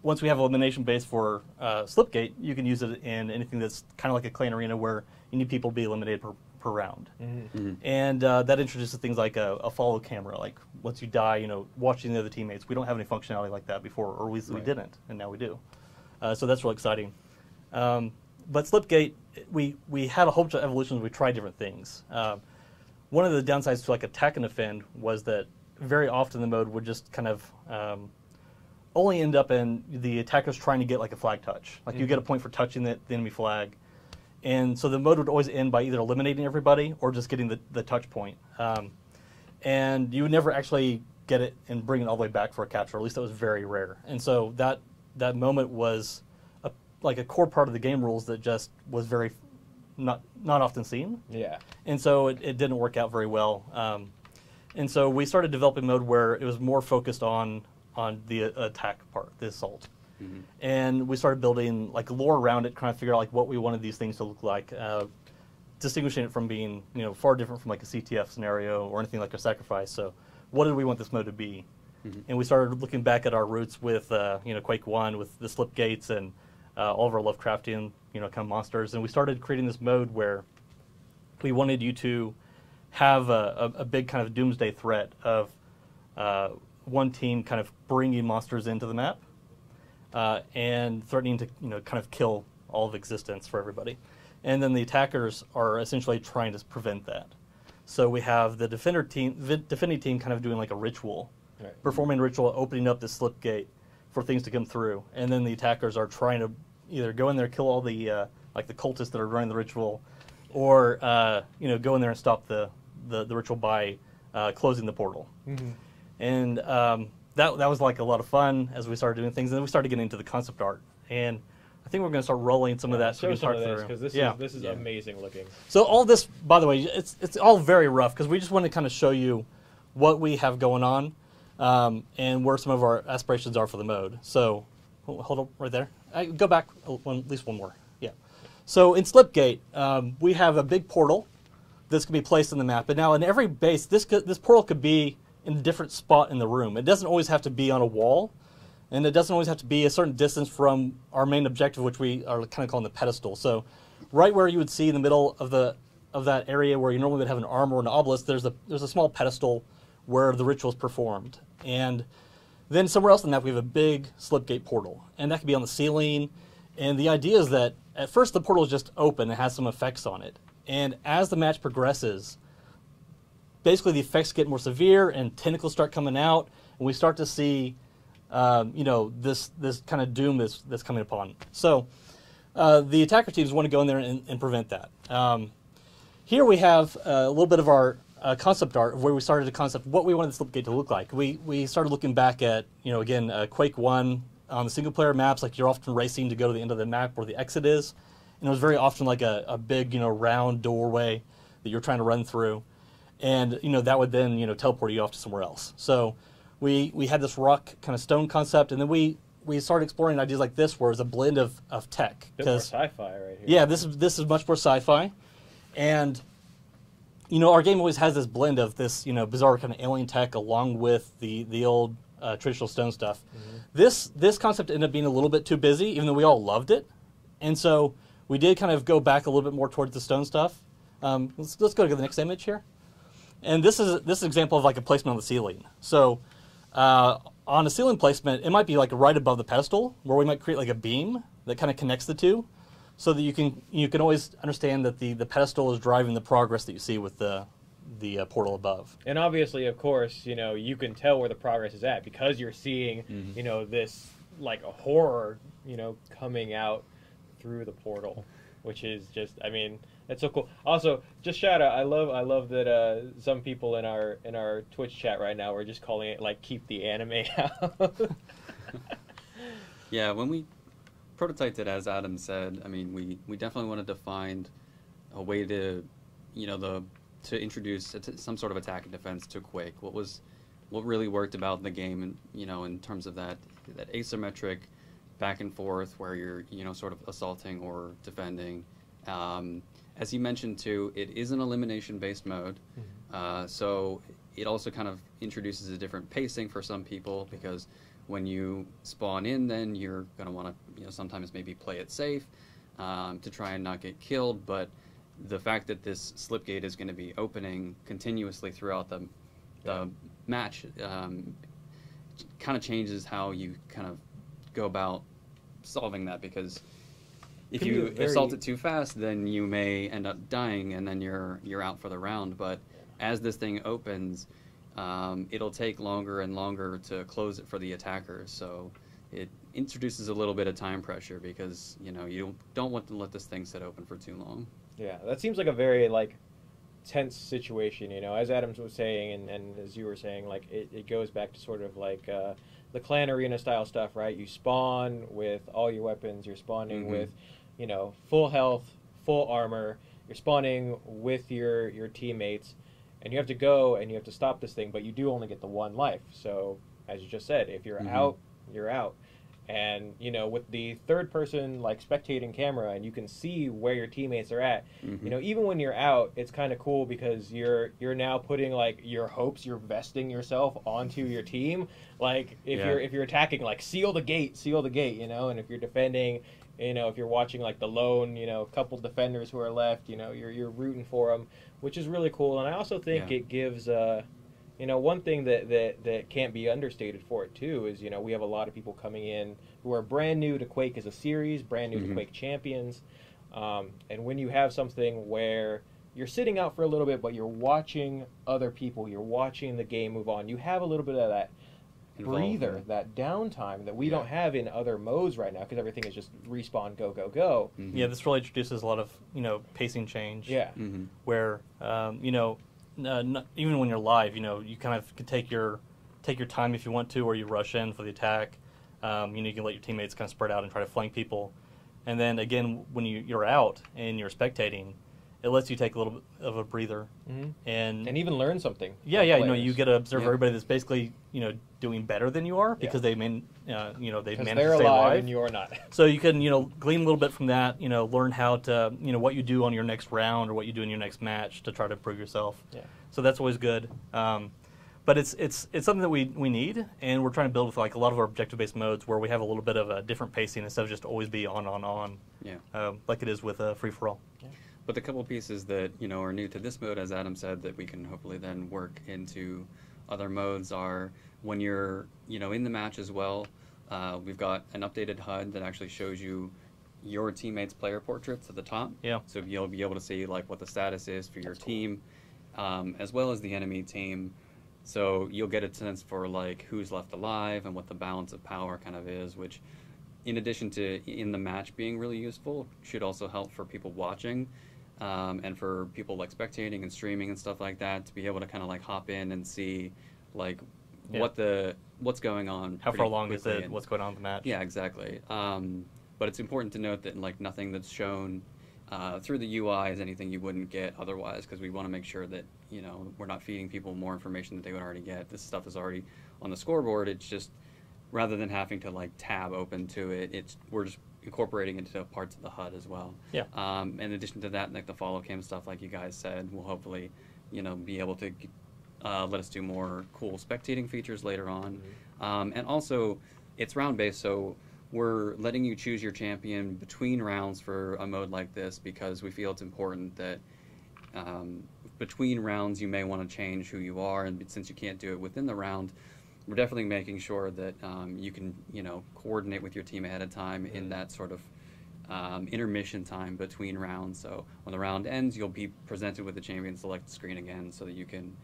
once we have elimination base for Slipgate, you can use it in anything that's kind of like a clan arena where you need people to be eliminated per round. Mm-hmm. Mm-hmm. And that introduces things like a follow camera, like once you die, watching the other teammates. We don't have any functionality like that before, or we didn't, and now we do. So that's really exciting. But Slipgate, we had a whole bunch of evolutions. We tried different things. One of the downsides to like attack and defend was that very often the mode would just kind of only end up in the attackers trying to get like a flag touch. Like you get a point for touching the enemy flag. And so the mode would always end by either eliminating everybody or just getting the touch point. And you would never actually get it and bring it all the way back for a capture. At least that was very rare. And so that moment was like a core part of the game rules that just was very not often seen. Yeah. And so it didn't work out very well. And so we started developing mode where it was more focused on the attack part, the assault. Mm-hmm. And we started building like lore around it, trying to figure out like what we wanted these things to look like, distinguishing it from being far different from like a CTF scenario or anything like a sacrifice. So what did we want this mode to be? Mm-hmm. And we started looking back at our roots with Quake 1, with the slip gates and all of our Lovecraftian kind of monsters, and we started creating this mode where we wanted you to have a big kind of doomsday threat of one team kind of bringing monsters into the map and threatening to kind of kill all of existence for everybody. And then the attackers are essentially trying to prevent that. So we have the defending team kind of doing like a ritual, right, performing a ritual, opening up the slip gate for things to come through. And then the attackers are trying to either go in there, kill all the like the cultists that are running the ritual, or go in there and stop the ritual by closing the portal. Mm-hmm. And that was like a lot of fun as we started doing things. And then we started getting into the concept art. And I think we're going to start rolling some of that. Show some of this, because this is amazing looking. So all this, by the way, it's all very rough, because we just want to kind of show you what we have going on and where some of our aspirations are for the mode. So hold up right there. Go back at least one more. Yeah. So in Slipgate, we have a big portal that's going to be placed in the map. But now in every base, this portal could be in a different spot in the room. It doesn't always have to be on a wall, and it doesn't always have to be a certain distance from our main objective, which we are kind of calling the pedestal. So right where you would see in the middle of that area where you normally would have an arm or an obelisk, there's a small pedestal where the ritual is performed. And then somewhere else in that, we have a big Slipgate portal, and that could be on the ceiling. And the idea is that at first the portal is just open and has some effects on it. And as the match progresses, basically the effects get more severe and tentacles start coming out, and we start to see this kind of doom that's coming upon. So the attacker teams want to go in there and prevent that. Here we have a little bit of our concept art of where we started to concept what we wanted the Slipgate to look like. We started looking back at, again, Quake 1 on the single-player maps, like you're often racing to go to the end of the map where the exit is. And it was very often like a big, round doorway that you're trying to run through. And, that would then, teleport you off to somewhere else. So we had this rock kind of stone concept, and then we started exploring ideas like this, where it's a blend of tech. Bit more sci-fi right here. Yeah, this is much more sci-fi, and our game always has this blend of this bizarre kind of alien tech along with the old traditional stone stuff. Mm-hmm. This concept ended up being a little bit too busy, even though we all loved it, and so we did kind of go back a little bit more towards the stone stuff. Let's go to the next image here, and this is an example of like a placement on the ceiling. So on a ceiling placement, it might be like right above the pedestal, where we might create like a beam that kind of connects the two, so that you can always understand that the pedestal is driving the progress that you see with the portal above. And obviously, of course, you can tell where the progress is at because you're seeing, this like a horror, coming out through the portal, which is just, that's so cool. Also, just shout out, I love that some people in our Twitch chat right now are just calling it like keep the anime out. Yeah, when we prototyped it, as Adam said, we definitely wanted to find a way to, to introduce some sort of attack and defense to Quake. What really worked about the game, and in terms of that asymmetric back and forth where you're sort of assaulting or defending. As you mentioned too, it is an elimination based mode, so it also kind of introduces a different pacing for some people, because when you spawn in, then you're going to want to sometimes maybe play it safe to try and not get killed, but the fact that this slip gate is going to be opening continuously throughout the match kind of changes how you kind of go about solving that, because if you assault it too fast, then you may end up dying, and then you're out for the round. But as this thing opens, it'll take longer and longer to close it for the attackers. So it introduces a little bit of time pressure, because you don't want to let this thing sit open for too long. Yeah, that seems like a very tense situation. As Adams was saying, and as you were saying, it goes back to sort of like the clan arena style stuff, right? You spawn with all your weapons. You're spawning with full health, full armor. You're spawning with your teammates, and you have to go and you have to stop this thing, but you do only get the one life. So as you just said, if you're out, you're out. And with the third person spectating camera, and you can see where your teammates are at, even when you're out, it's kind of cool, because you're now putting your hopes, you're vesting yourself onto your team. If you're attacking, seal the gate, and if you're defending, if you're watching the lone, couple defenders who are left, you're rooting for them, which is really cool. And I also think it gives one thing that can't be understated for it too is we have a lot of people coming in who are brand new to Quake as a series, brand new to Quake Champions, and when you have something where you're sitting out for a little bit, but you're watching other people, you're watching the game move on, you have a little bit of that breather, that downtime that we don't have in other modes right now, because everything is just respawn, go, go, go. Yeah, this really introduces a lot of pacing change. Yeah, where even when you're live, you kind of can take your time if you want to, or you rush in for the attack. You can let your teammates kind of spread out and try to flank people. And then again, when you're out and you're spectating, it lets you take a little bit of a breather and even learn something. Yeah, you get to observe everybody that's basically doing better than you are, because they've managed to stay alive and you're not. So you can glean a little bit from that. Learn how to what you do on your next round or what you do in your next match to try to improve yourself. Yeah. So that's always good. But it's something that we need, and we're trying to build with a lot of our objective-based modes where we have a little bit of a different pacing instead of just always be on. Yeah. Like it is with free for all. Yeah. But the couple pieces that are new to this mode, as Adam said, that we can hopefully then work into other modes are when you're in the match as well. We've got an updated HUD that actually shows you your teammates' player portraits at the top. Yeah. So you'll be able to see what the status is for your team, as well as the enemy team. So you'll get a sense for who's left alive and what the balance of power kind of is, which, in addition to in the match being really useful, should also help for people watching. And for people spectating and streaming and stuff like that, to be able to kind of hop in and see what's going on. How far along is it? What's going on in the match? Yeah, exactly. But it's important to note that nothing that's shown through the UI is anything you wouldn't get otherwise, because we want to make sure that we're not feeding people more information that they would already get. This stuff is already on the scoreboard, it's just rather than having to like tab open to it, we're just incorporating into parts of the HUD as well. Yeah. In addition to that, like the follow cam stuff, like you guys said, will hopefully, be able to let us do more cool spectating features later on. And also, it's round based, so we're letting you choose your champion between rounds for a mode like this because we feel it's important that between rounds you may want to change who you are, and since you can't do it within the round, we're definitely making sure that you can, coordinate with your team ahead of time in that sort of intermission time between rounds. So when the round ends, you'll be presented with the champion select screen again so that you can,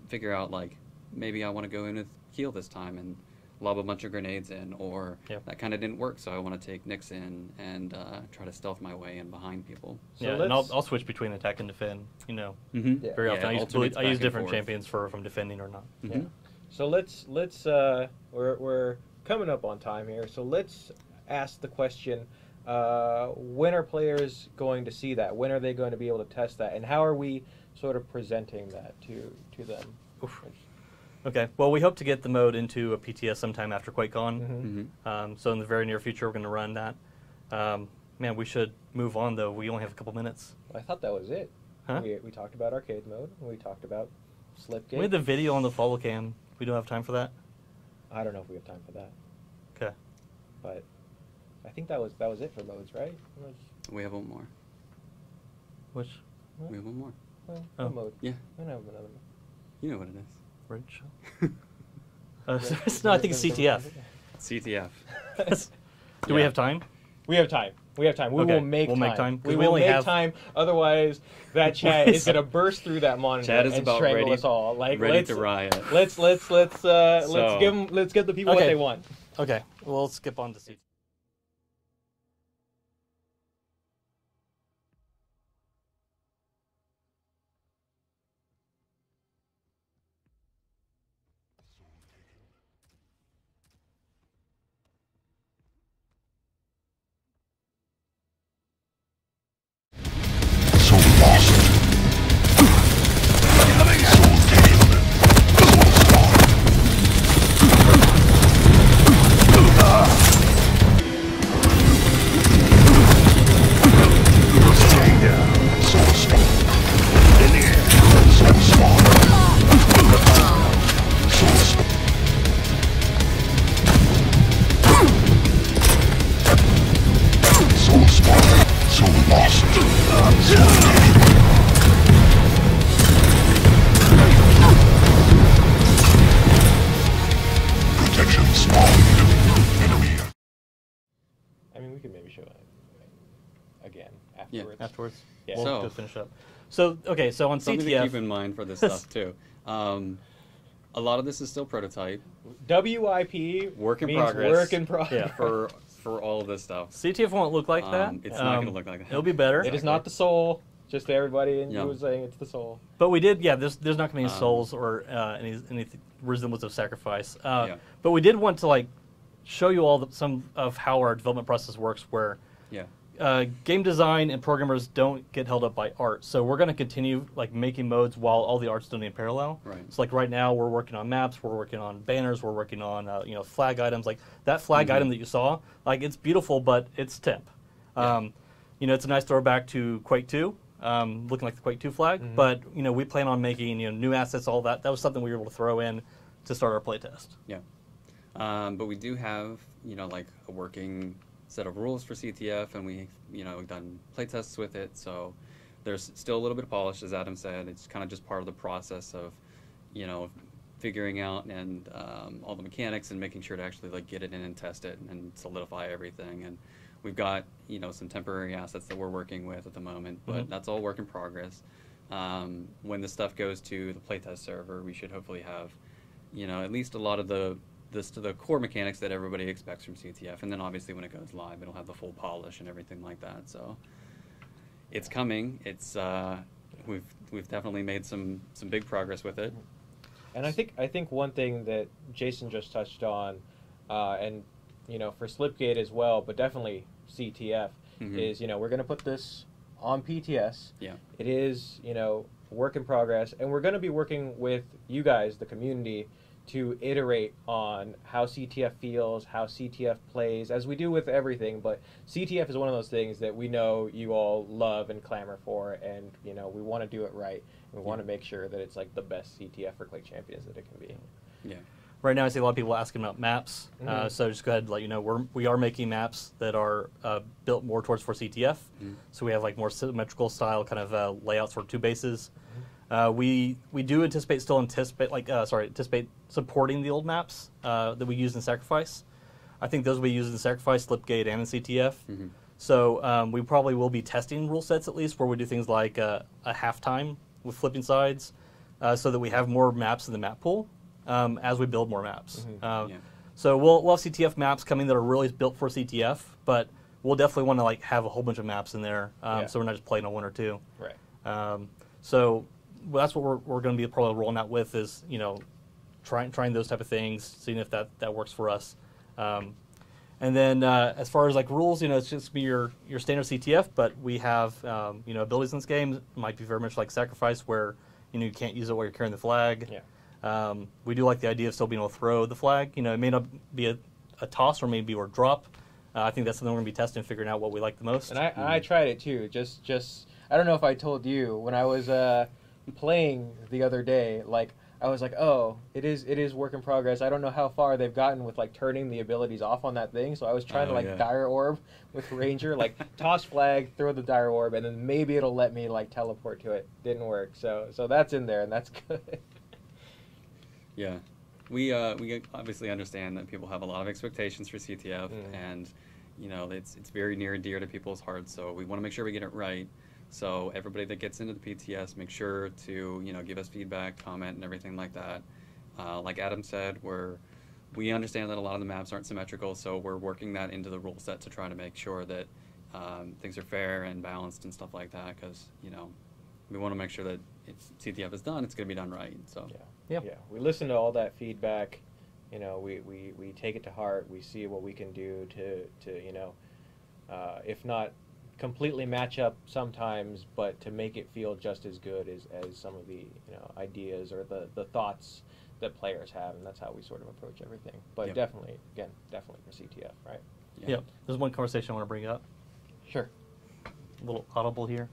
figure out, like, maybe I want to go in with Keel this time and lob a bunch of grenades in, or that kind of didn't work, so I want to take Nyx in and try to stealth my way in behind people. So yeah, and I'll switch between attack and defend, very often. I use different champions from defending or not. Yeah. So let's we're coming up on time here. So let's ask the question: when are players going to see that? When are they going to be able to test that? And how are we sort of presenting that to them? Oof. Okay. Well, we hope to get the mode into a PTS sometime after QuakeCon. So in the very near future, we're going to run that. Man, we should move on though. We only have a couple minutes. I thought that was it. Huh? We talked about arcade mode. We talked about Slipgate. We had the video on the follow cam. We don't have time for that? I don't know if we have time for that. Okay. But I think that was it for modes, right? We have one more. Which? We have one more. Well, what mode? Yeah. I don't have another mode. You know what it is. Red Shell? No, I think it's CTF. CTF. Do we have time? We have time. We have time. We will make time. We'll make time. We will make time. Otherwise, that chat is going to burst through that monitor Chat is and about strangle us all. Like, ready to riot. Let's give the people what they want. Okay. We'll skip on to CTF. Afterwards. Yeah. We'll go finish up. So, okay, so on something CTF... to keep in mind for this stuff, too. A lot of this is still prototype. WIP work in means progress. Work in progress. Yeah. For all of this stuff. CTF won't look like that. It's not going to look like that. It'll be better. It is not the soul. Just everybody in was saying it's the soul. But we did, there's not going to be any souls or any resemblance of sacrifice. But we did want to show you all some of how our development process works, where game design and programmers don't get held up by art. So we're going to continue making modes while all the art's done in parallel. Right. So right now we're working on maps, we're working on banners, we're working on flag items. That flag item that you saw, it's beautiful, but it's temp. It's a nice throwback to Quake 2. Looking like the Quake 2 flag, but we plan on making new assets, all that. That was something we were able to throw in to start our playtest. Yeah, but we do have a working set of rules for CTF, and we've done playtests with it. So there's still a little bit of polish, as Adam said. It's kind of just part of the process of figuring out and all the mechanics and making sure to actually get it in and test it and solidify everything. And we've got some temporary assets that we're working with at the moment, but that's all work in progress. When the stuff goes to the playtest server, we should hopefully have at least a lot of the core mechanics that everybody expects from CTF, and then obviously when it goes live, it'll have the full polish and everything like that. So it's coming. It's we've definitely made some big progress with it. And I think one thing that Jason just touched on, and for Slipgate as well, but definitely CTF, is we're going to put this on PTS. Yeah. It is work in progress, and we're going to be working with you guys, the community, to iterate on how CTF feels, how CTF plays, as we do with everything. But CTF is one of those things that we know you all love and clamor for, and you know we want to do it right. We want to make sure that it's like the best CTF for Quake Champions that it can be. Yeah. Right now, I see a lot of people asking about maps. So just go ahead and let you know we are making maps that are built more towards for CTF. So we have like more symmetrical style kind of layouts for 2 bases. We do anticipate supporting the old maps that we use in Sacrifice. I think those will be used in Sacrifice, Slipgate, and in CTF. So we probably will be testing rule sets at least where we do things like a halftime with flipping sides, so that we have more maps in the map pool as we build more maps. So we'll have CTF maps coming that are really built for CTF, but we'll definitely want to like have a whole bunch of maps in there, so we're not just playing on 1 or 2. Right. So that's what we're going to be probably rolling out with is, you know, trying those type of things, seeing if that works for us. And then as far as like rules, you know, it's just be your standard CTF, but we have you know, abilities in this game. It might be very much like Sacrifice, where you know you can't use it while you're carrying the flag. We do like the idea of still being able to throw the flag. You know, it may not be a toss or maybe or drop. I think that's something we're going to be testing, figuring out what we like the most. And I tried it too. Just I don't know if I told you when I was playing the other day, like I was like, oh, it is work in progress. I don't know how far they've gotten with like turning the abilities off on that thing. So I was trying to like dire orb with Ranger, like toss flag, throw the dire orb, and then maybe it'll let me like teleport to it. Didn't work. So that's in there, and that's good. Yeah, we obviously understand that people have a lot of expectations for CTF, and you know it's very near and dear to people's hearts. So we want to make sure we get it right. So everybody that gets into the PTS, make sure to, you know, give us feedback, comment, and everything like that. Like Adam said, we understand that a lot of the maps aren't symmetrical, so we're working that into the rule set to try to make sure that things are fair and balanced and stuff like that. Because you know, we want to make sure that if CTF is done, it's going to be done right. So yeah, we listen to all that feedback. You know, we take it to heart. We see what we can do to you know, if not completely match up sometimes, but to make it feel just as good as some of the, you know, ideas or the thoughts that players have, and that's how we sort of approach everything. But definitely for CTF, right? Yeah. There's one conversation I want to bring up. Sure. A little audible here.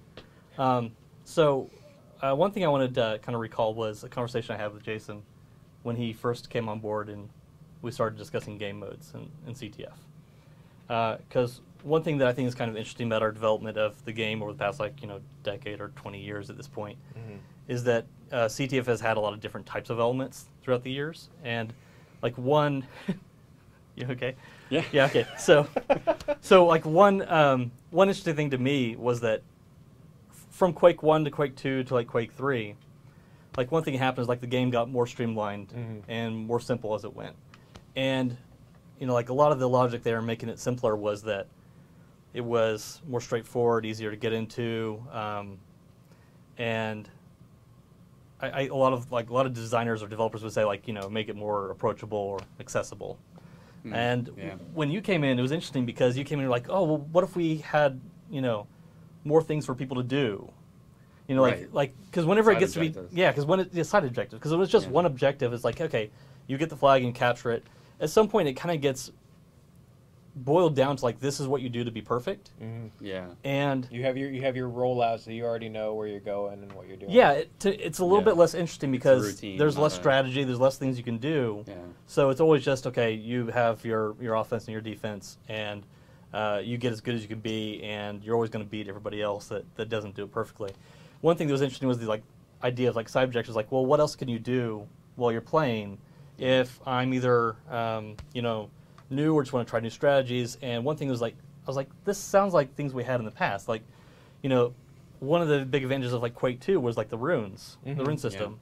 So one thing I wanted to kind of recall was a conversation I had with Jason when he first came on board and we started discussing game modes in CTF. Because one thing that I think is kind of interesting about our development of the game over the past, like, you know, decade or 20 years at this point, is that CTF has had a lot of different types of elements throughout the years. And, like, one... You okay? Yeah. Yeah, okay. So like, one interesting thing to me was that from Quake 1 to Quake 2 to, like, Quake 3, like, one thing happened is, like, the game got more streamlined and more simple as it went. And, you know, like, a lot of the logic there making it simpler was that it was more straightforward, easier to get into, and a lot of designers or developers would say, like, you know, make it more approachable or accessible. And when you came in, it was interesting because you came in and you're like, oh, well, what if we had, you know, more things for people to do? You know, like because whenever it gets to be, because when it's side objective, because it was just one objective, it's like, okay, you get the flag and capture it. At some point, it kind of gets boiled down to, like, this is what you do to be perfect. And you have your rollout, so you already know where you're going and what you're doing. Yeah, it's a little bit less interesting because there's less strategy, there's less things you can do. So it's always just, okay, you have your offense and your defense, and you get as good as you can be, and you're always going to beat everybody else that doesn't do it perfectly. One thing that was interesting was the, like, idea of, like, side objectives, like, well, what else can you do while you're playing if I'm either you know, new or just want to try new strategies? And one thing was, like, I was like, this sounds like things we had in the past. Like, you know, one of the big advantages of, like, Quake 2 was, like, the runes, the rune system,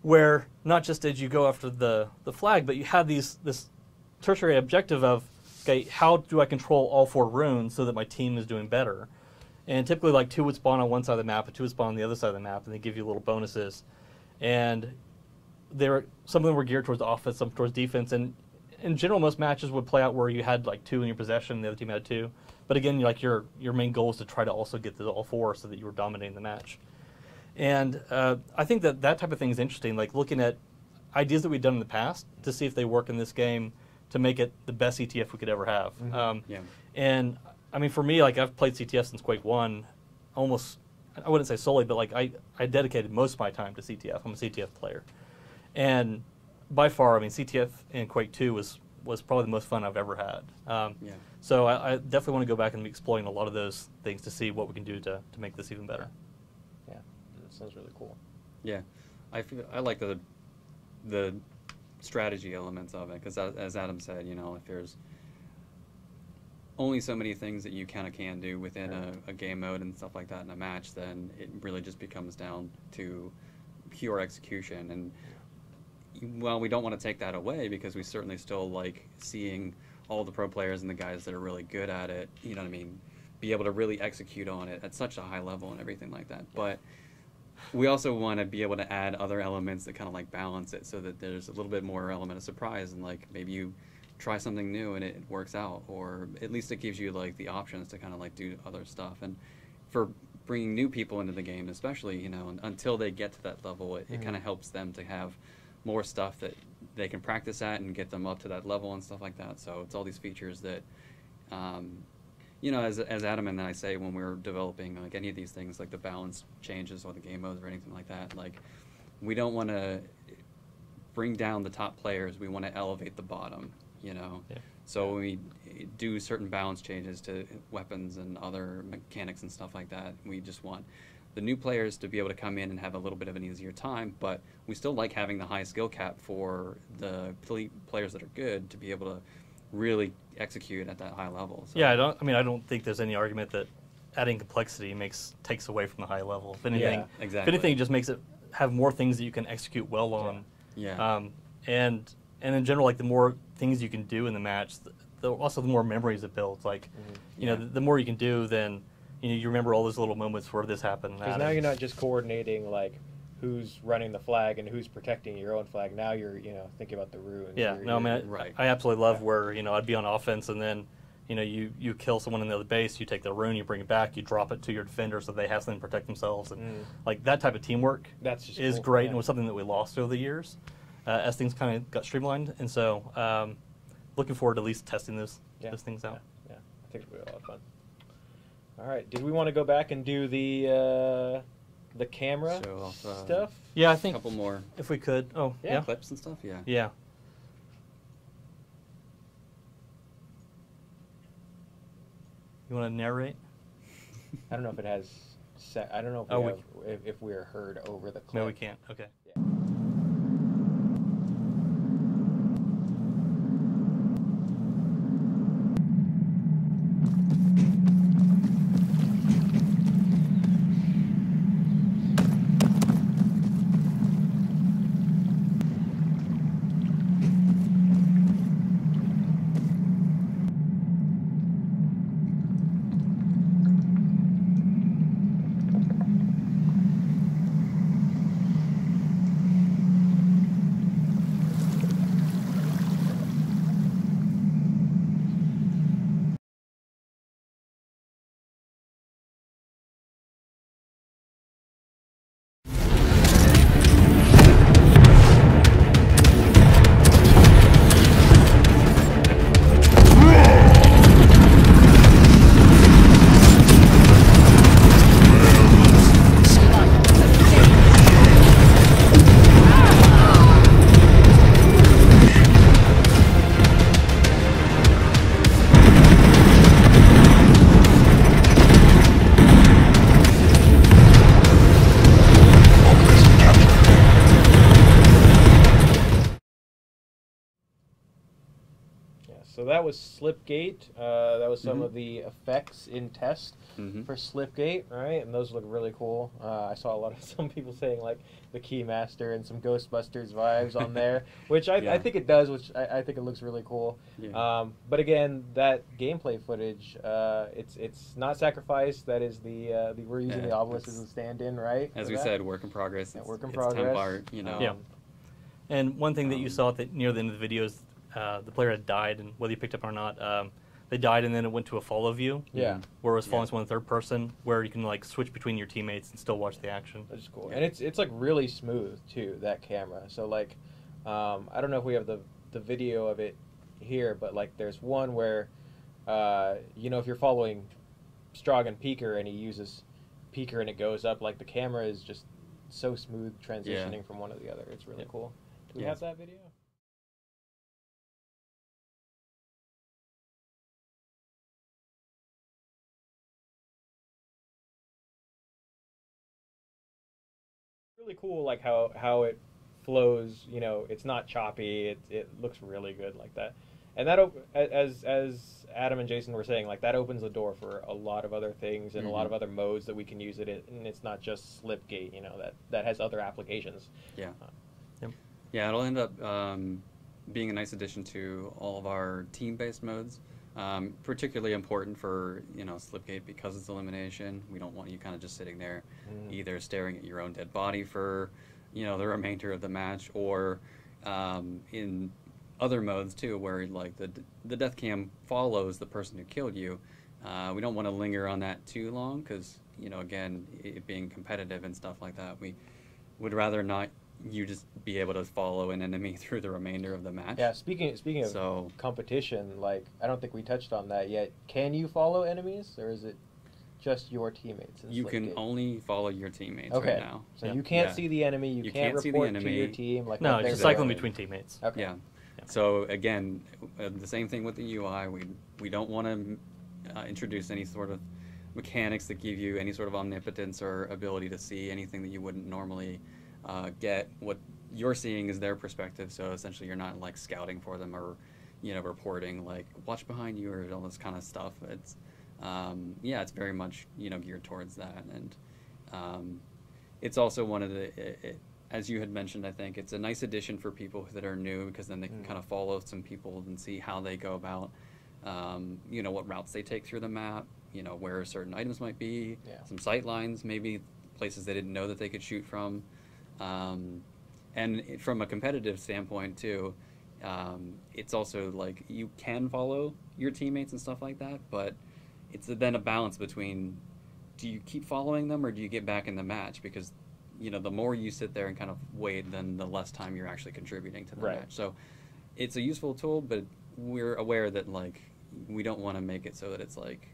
where not just did you go after the flag, but you had this tertiary objective of, okay, how do I control all 4 runes so that my team is doing better? And typically, like, 2 would spawn on one side of the map, and 2 would spawn on the other side of the map, and they give you little bonuses. And some of them were geared towards offense, some towards defense, and in general, most matches would play out where you had, like, 2 in your possession, and the other team had 2. But again, like, your main goal was to try to also get to all 4 so that you were dominating the match. And I think that type of thing is interesting. Like, looking at ideas that we've done in the past to see if they work in this game to make it the best CTF we could ever have. And I mean, for me, like I've played CTF since Quake 1, almost, I wouldn't say solely, but like I dedicated most of my time to CTF. I'm a CTF player. And by far, I mean, CTF in Quake 2 was probably the most fun I've ever had. So I definitely want to go back and be exploring a lot of those things to see what we can do to make this even better. Yeah, that sounds really cool. Yeah, I like the strategy elements of it, because as Adam said, you know, if there's only so many things that you kind of can do within a game mode and stuff like that in a match, then it really just becomes down to pure execution. And well, we don't want to take that away, because we certainly still like seeing all the pro players and the guys that are really good at it, you know what I mean, be able to really execute on it at such a high level and everything like that. But we also want to be able to add other elements that kind of like balance it, so that there's a little bit more element of surprise, and like maybe you try something new and it works out, or at least it gives you like the options to kind of like do other stuff. And for bringing new people into the game, especially, you know, until they get to that level, it kind of helps them to have more stuff that they can practice at and get them up to that level and stuff like that. So it's all these features that you know, as Adam and I say when we're developing like any of these things, like the balance changes or the game modes or anything like that, like we don't want to bring down the top players, we want to elevate the bottom, you know. So when we do certain balance changes to weapons and other mechanics and stuff like that, we just want the new players to be able to come in and have a little bit of an easier time, but we still like having the high skill cap for the players that are good to be able to really execute at that high level. So. Yeah, I don't think there's any argument that adding complexity takes away from the high level. If anything, if anything, it just makes it have more things that you can execute well on. And in general, like the more things you can do in the match, also the more memories it builds. Like, you know, the more you can do, then you know, you remember all those little moments where this happened. Because now you're not just coordinating like who's running the flag and who's protecting your own flag. Now you're, you know, thinking about the ruins. Yeah, I absolutely love where, you know, I'd be on offense and then, you know, you kill someone in the other base, you take their rune, you bring it back, you drop it to your defender so they have something to protect themselves. And like that type of teamwork is cool, great, and was something that we lost over the years as things kind of got streamlined. And so looking forward to at least testing those things out. Yeah, I think it'll be a lot of fun. All right, did we want to go back and do the camera stuff? Yeah, I think a couple more. If we could. Oh, yeah. Clips and stuff, yeah. Yeah. You want to narrate? I don't know if it has. I don't know if we're heard over the clip. No, we can't. Okay. Yeah. So that was Slipgate. That was some of the effects in test for Slipgate, right? And those look really cool. I saw a lot of some people saying like the Keymaster and some Ghostbusters vibes on there, which I think it does, which I think it looks really cool. Yeah. But again, that gameplay footage, it's not sacrificed. That is we're using the obelisk as a stand-in, right? As we said, work in progress. Yeah, work in progress. Temp art, you know. Yeah. And one thing that you saw near the end of the video is the player had died, and whether you picked up or not, they died, and then it went to a follow view. Yeah. Where it was following someone in third person, where you can like switch between your teammates and still watch the action. That's cool. And it's like really smooth too, that camera. So like I don't know if we have the video of it here, but like there's one where you know, if you're following Strog and Peeker and he uses Peeker and it goes up, like the camera is just so smooth transitioning from one to the other. It's really cool. Do we have that video? Really cool, like how it flows. You know, it's not choppy. It looks really good like that. And that, as Adam and Jason were saying, like that opens the door for a lot of other things and a lot of other modes that we can use it in. And it's not just Slipgate, you know, that has other applications. Yeah. Yeah, it'll end up being a nice addition to all of our team-based modes. Particularly important for, you know, Slipgate because it's elimination. We don't want you kind of just sitting there either staring at your own dead body for, you know, the remainder of the match, or in other modes too, where like the death cam follows the person who killed you. We don't want to linger on that too long because, you know, again, it being competitive and stuff like that, we would rather not you just be able to follow an enemy through the remainder of the match. Yeah, speaking of competition, like I don't think we touched on that yet. Can you follow enemies, or is it just your teammates? You can only follow your teammates right now. So you can't see the enemy. You can't report to your team. Like no, it's cycling between teammates. Okay. Yeah. So again, the same thing with the UI. We don't want to introduce any sort of mechanics that give you any sort of omnipotence or ability to see anything that you wouldn't normally get. What you're seeing is their perspective. So essentially, you're not like scouting for them or, you know, reporting like watch behind you or all this kind of stuff. It's it's very much, you know, geared towards that, and it's also one of the. As you had mentioned, I think it's a nice addition for people that are new because then they can kind of follow some people and see how they go about, you know, what routes they take through the map, you know, where certain items might be, some sight lines, maybe places they didn't know that they could shoot from. And from a competitive standpoint too, it's also like you can follow your teammates and stuff like that, but it's then a balance between do you keep following them or do you get back in the match? Because, you know, the more you sit there and kind of wait, then the less time you're actually contributing to the match. So it's a useful tool, but we're aware that like we don't want to make it so that it's like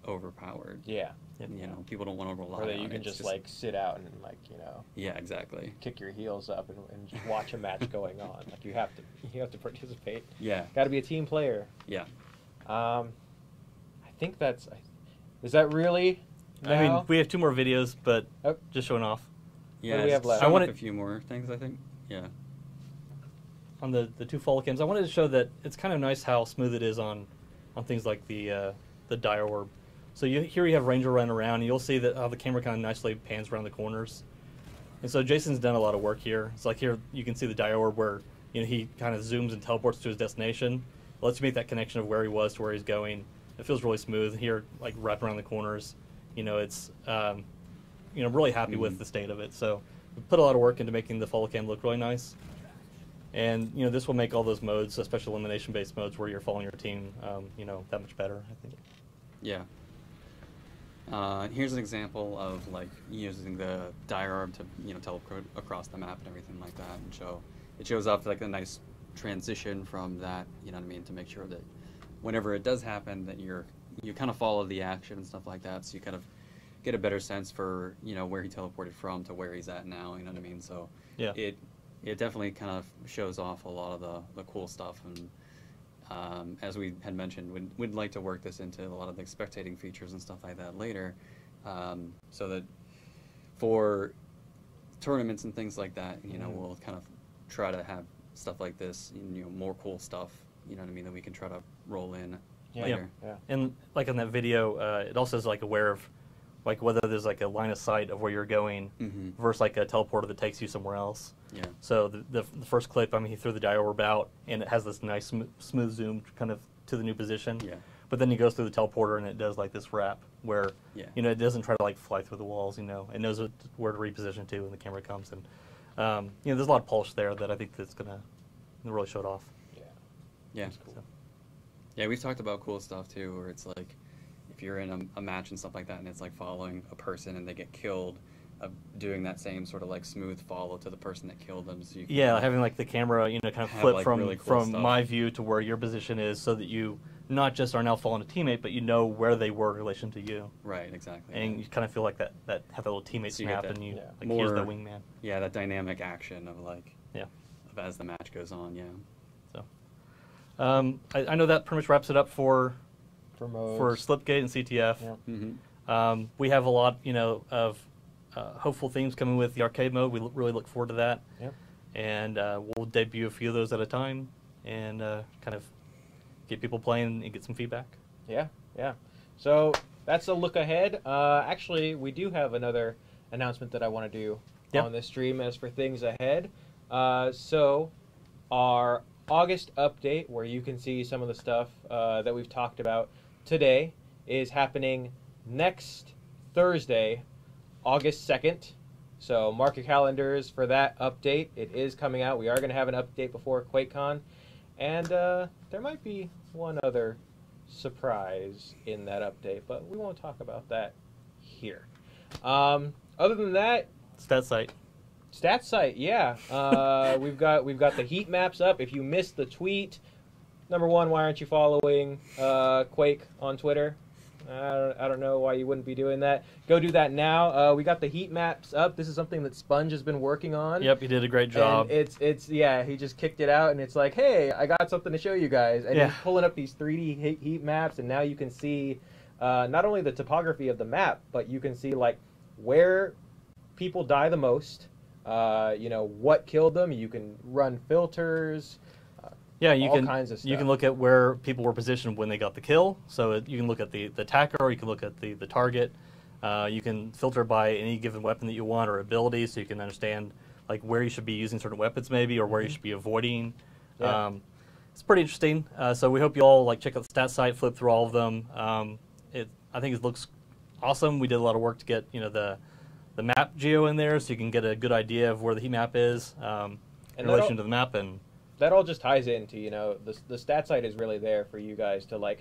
overpowered. Yeah. You know, people don't want to rely on it. Or that you can just like sit out and like, you know. Yeah, exactly. Kick your heels up and just watch a match going on. Like you have to participate. Yeah. Got to be a team player. Yeah. I think that's. Is that really? I mean, we have 2 more videos, but just showing off. Yeah, what do we have left? I wanted a few more things, I think. Yeah. On the 2 follow cams, I wanted to show that it's kind of nice how smooth it is on things like the dire orb. So here you have Ranger running around, and you'll see that how the camera kind of nicely pans around the corners. And so Jason's done a lot of work here. It's like here you can see the dire orb where, you know, he kind of zooms and teleports to his destination. It lets you make that connection of where he was to where he's going. It feels really smooth here, like wrapping around the corners. You know, it's you know, really happy with the state of it. So we put a lot of work into making the follow cam look really nice. And, you know, this will make all those modes, especially elimination-based modes where you're following your team, you know, that much better, I think. Yeah. Here's an example of, like, using the dire orb to, you know, teleport across the map and everything like that. And so it shows off, like, a nice transition from that, you know what I mean, to make sure that whenever it does happen that you kind of follow the action and stuff like that, so you kind of get a better sense for, you know, where he teleported from to where he's at now, you know what I mean? So it definitely kind of shows off a lot of the cool stuff, and as we had mentioned, we'd like to work this into a lot of the spectating features and stuff like that later, so that for tournaments and things like that, you know, we'll kind of try to have stuff like this, you know, more cool stuff, you know what I mean, that we can try to roll in later. Yeah. And like on that video, it also is like aware of like whether there's like a line of sight of where you're going versus like a teleporter that takes you somewhere else. Yeah. So the first clip, I mean, he threw the dire orb out, and it has this nice smooth zoom kind of to the new position. Yeah. But then he goes through the teleporter, and it does like this wrap where, you know, it doesn't try to like fly through the walls, you know. It knows where to reposition to when the camera comes. And, you know, there's a lot of polish there that I think that's going to really show it off. Yeah. Yeah. Cool. So. Yeah, we've talked about cool stuff, too, where it's like, if you're in a match and stuff like that, and it's like following a person and they get killed, doing that same sort of like smooth follow to the person that killed them. So you can having like the camera, kind of have, flip like, from really cool stuff. my view to where your position is, so that you not just are now following a teammate, but you know where they were in relation to you. Right, exactly. And you kind of feel like that have that little teammate So you snap, get that, and you like more, here's the wingman. Yeah, that dynamic action of like Yeah. of as the match goes on. Yeah. So, I know that pretty much wraps it up for modes. Slipgate and CTF. Yeah. Mm-hmm. We have a lot, of hopeful things coming with the arcade mode. We really look forward to that. Yep. And we'll debut a few of those at a time, and kind of get people playing and get some feedback. Yeah, yeah. So that's a look ahead. Actually, we do have another announcement that I want to do on this stream as for things ahead. So our August update, where you can see some of the stuff that we've talked about today, is happening next Thursday, August 2nd. So mark your calendars for that update. It is coming out. We are going to have an update before QuakeCon. And there might be one other surprise in that update, but we won't talk about that here. Other than that, Stat site, yeah. We've got the heat maps up. If you missed the tweet, number one, why aren't you following Quake on Twitter? I don't know why you wouldn't be doing that. Go do that now. We got the heat maps up. This is something that Sponge has been working on. Yep, he did a great job. And it's he just kicked it out, and it's like, hey, I got something to show you guys. And he's pulling up these 3D heat maps, and now you can see not only the topography of the map, but you can see like where people die the most. What killed them. You can run filters. All kinds of stuff. You can look at where people were positioned when they got the kill. So you can look at the attacker, or you can look at the target. You can filter by any given weapon that you want or ability, so you can understand like where you should be using certain weapons maybe, or where you should be avoiding. Yeah. It's pretty interesting. So we hope you all check out the stat site, flip through all of them. I think it looks awesome. We did a lot of work to get the map geo in there, so you can get a good idea of where the heat map is in relation to the map. And that all just ties into, the stat site is really there for you guys to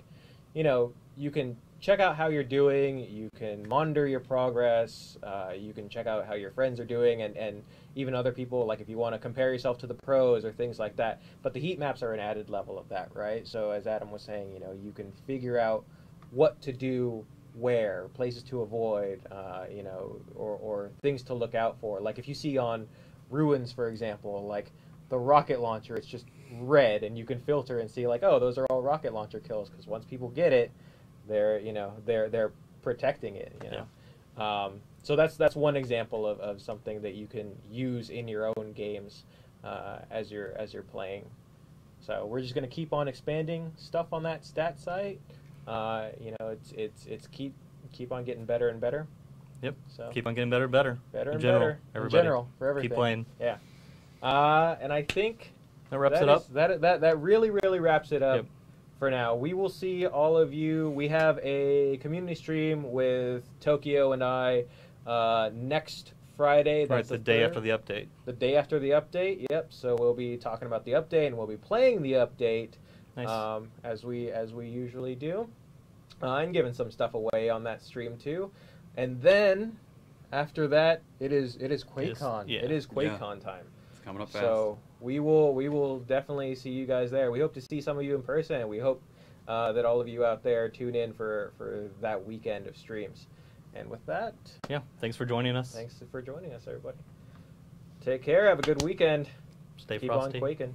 you can check out how you're doing, you can monitor your progress, you can check out how your friends are doing, and even other people, like if you want to compare yourself to the pros or things like that. But the heat maps are an added level of that, right? So as Adam was saying, you can figure out what to do where, places to avoid, or things to look out for. Like if you see on Ruins, for example, like the rocket launcher, it's just red, and you can filter and see like, oh, those are all rocket launcher kills, because once people get it, they're protecting it. So that's one example of something that you can use in your own games as you're playing. So we're just going to keep on expanding stuff on that stat site. It's keep on getting better and better. Yep. So keep on getting better and better. Better and general, better. everybody. In general, for everything. Keep playing. Yeah. And I think that wraps it up. That really wraps it up. Yep. For now, we will see all of you. We have a community stream with Tokyo and I next Friday. That's the day after the update. The day after the update. Yep. So we'll be talking about the update, and we'll be playing the update. Nice. As we usually do, and giving some stuff away on that stream too. And then after that, it is QuakeCon. It is QuakeCon time. It's coming up fast. So we will definitely see you guys there. We hope to see some of you in person, and we hope that all of you out there tune in for that weekend of streams. And with that, thanks for joining us. Thanks for joining us, everybody. Take care. Have a good weekend. Stay Keep frosty. on quaking.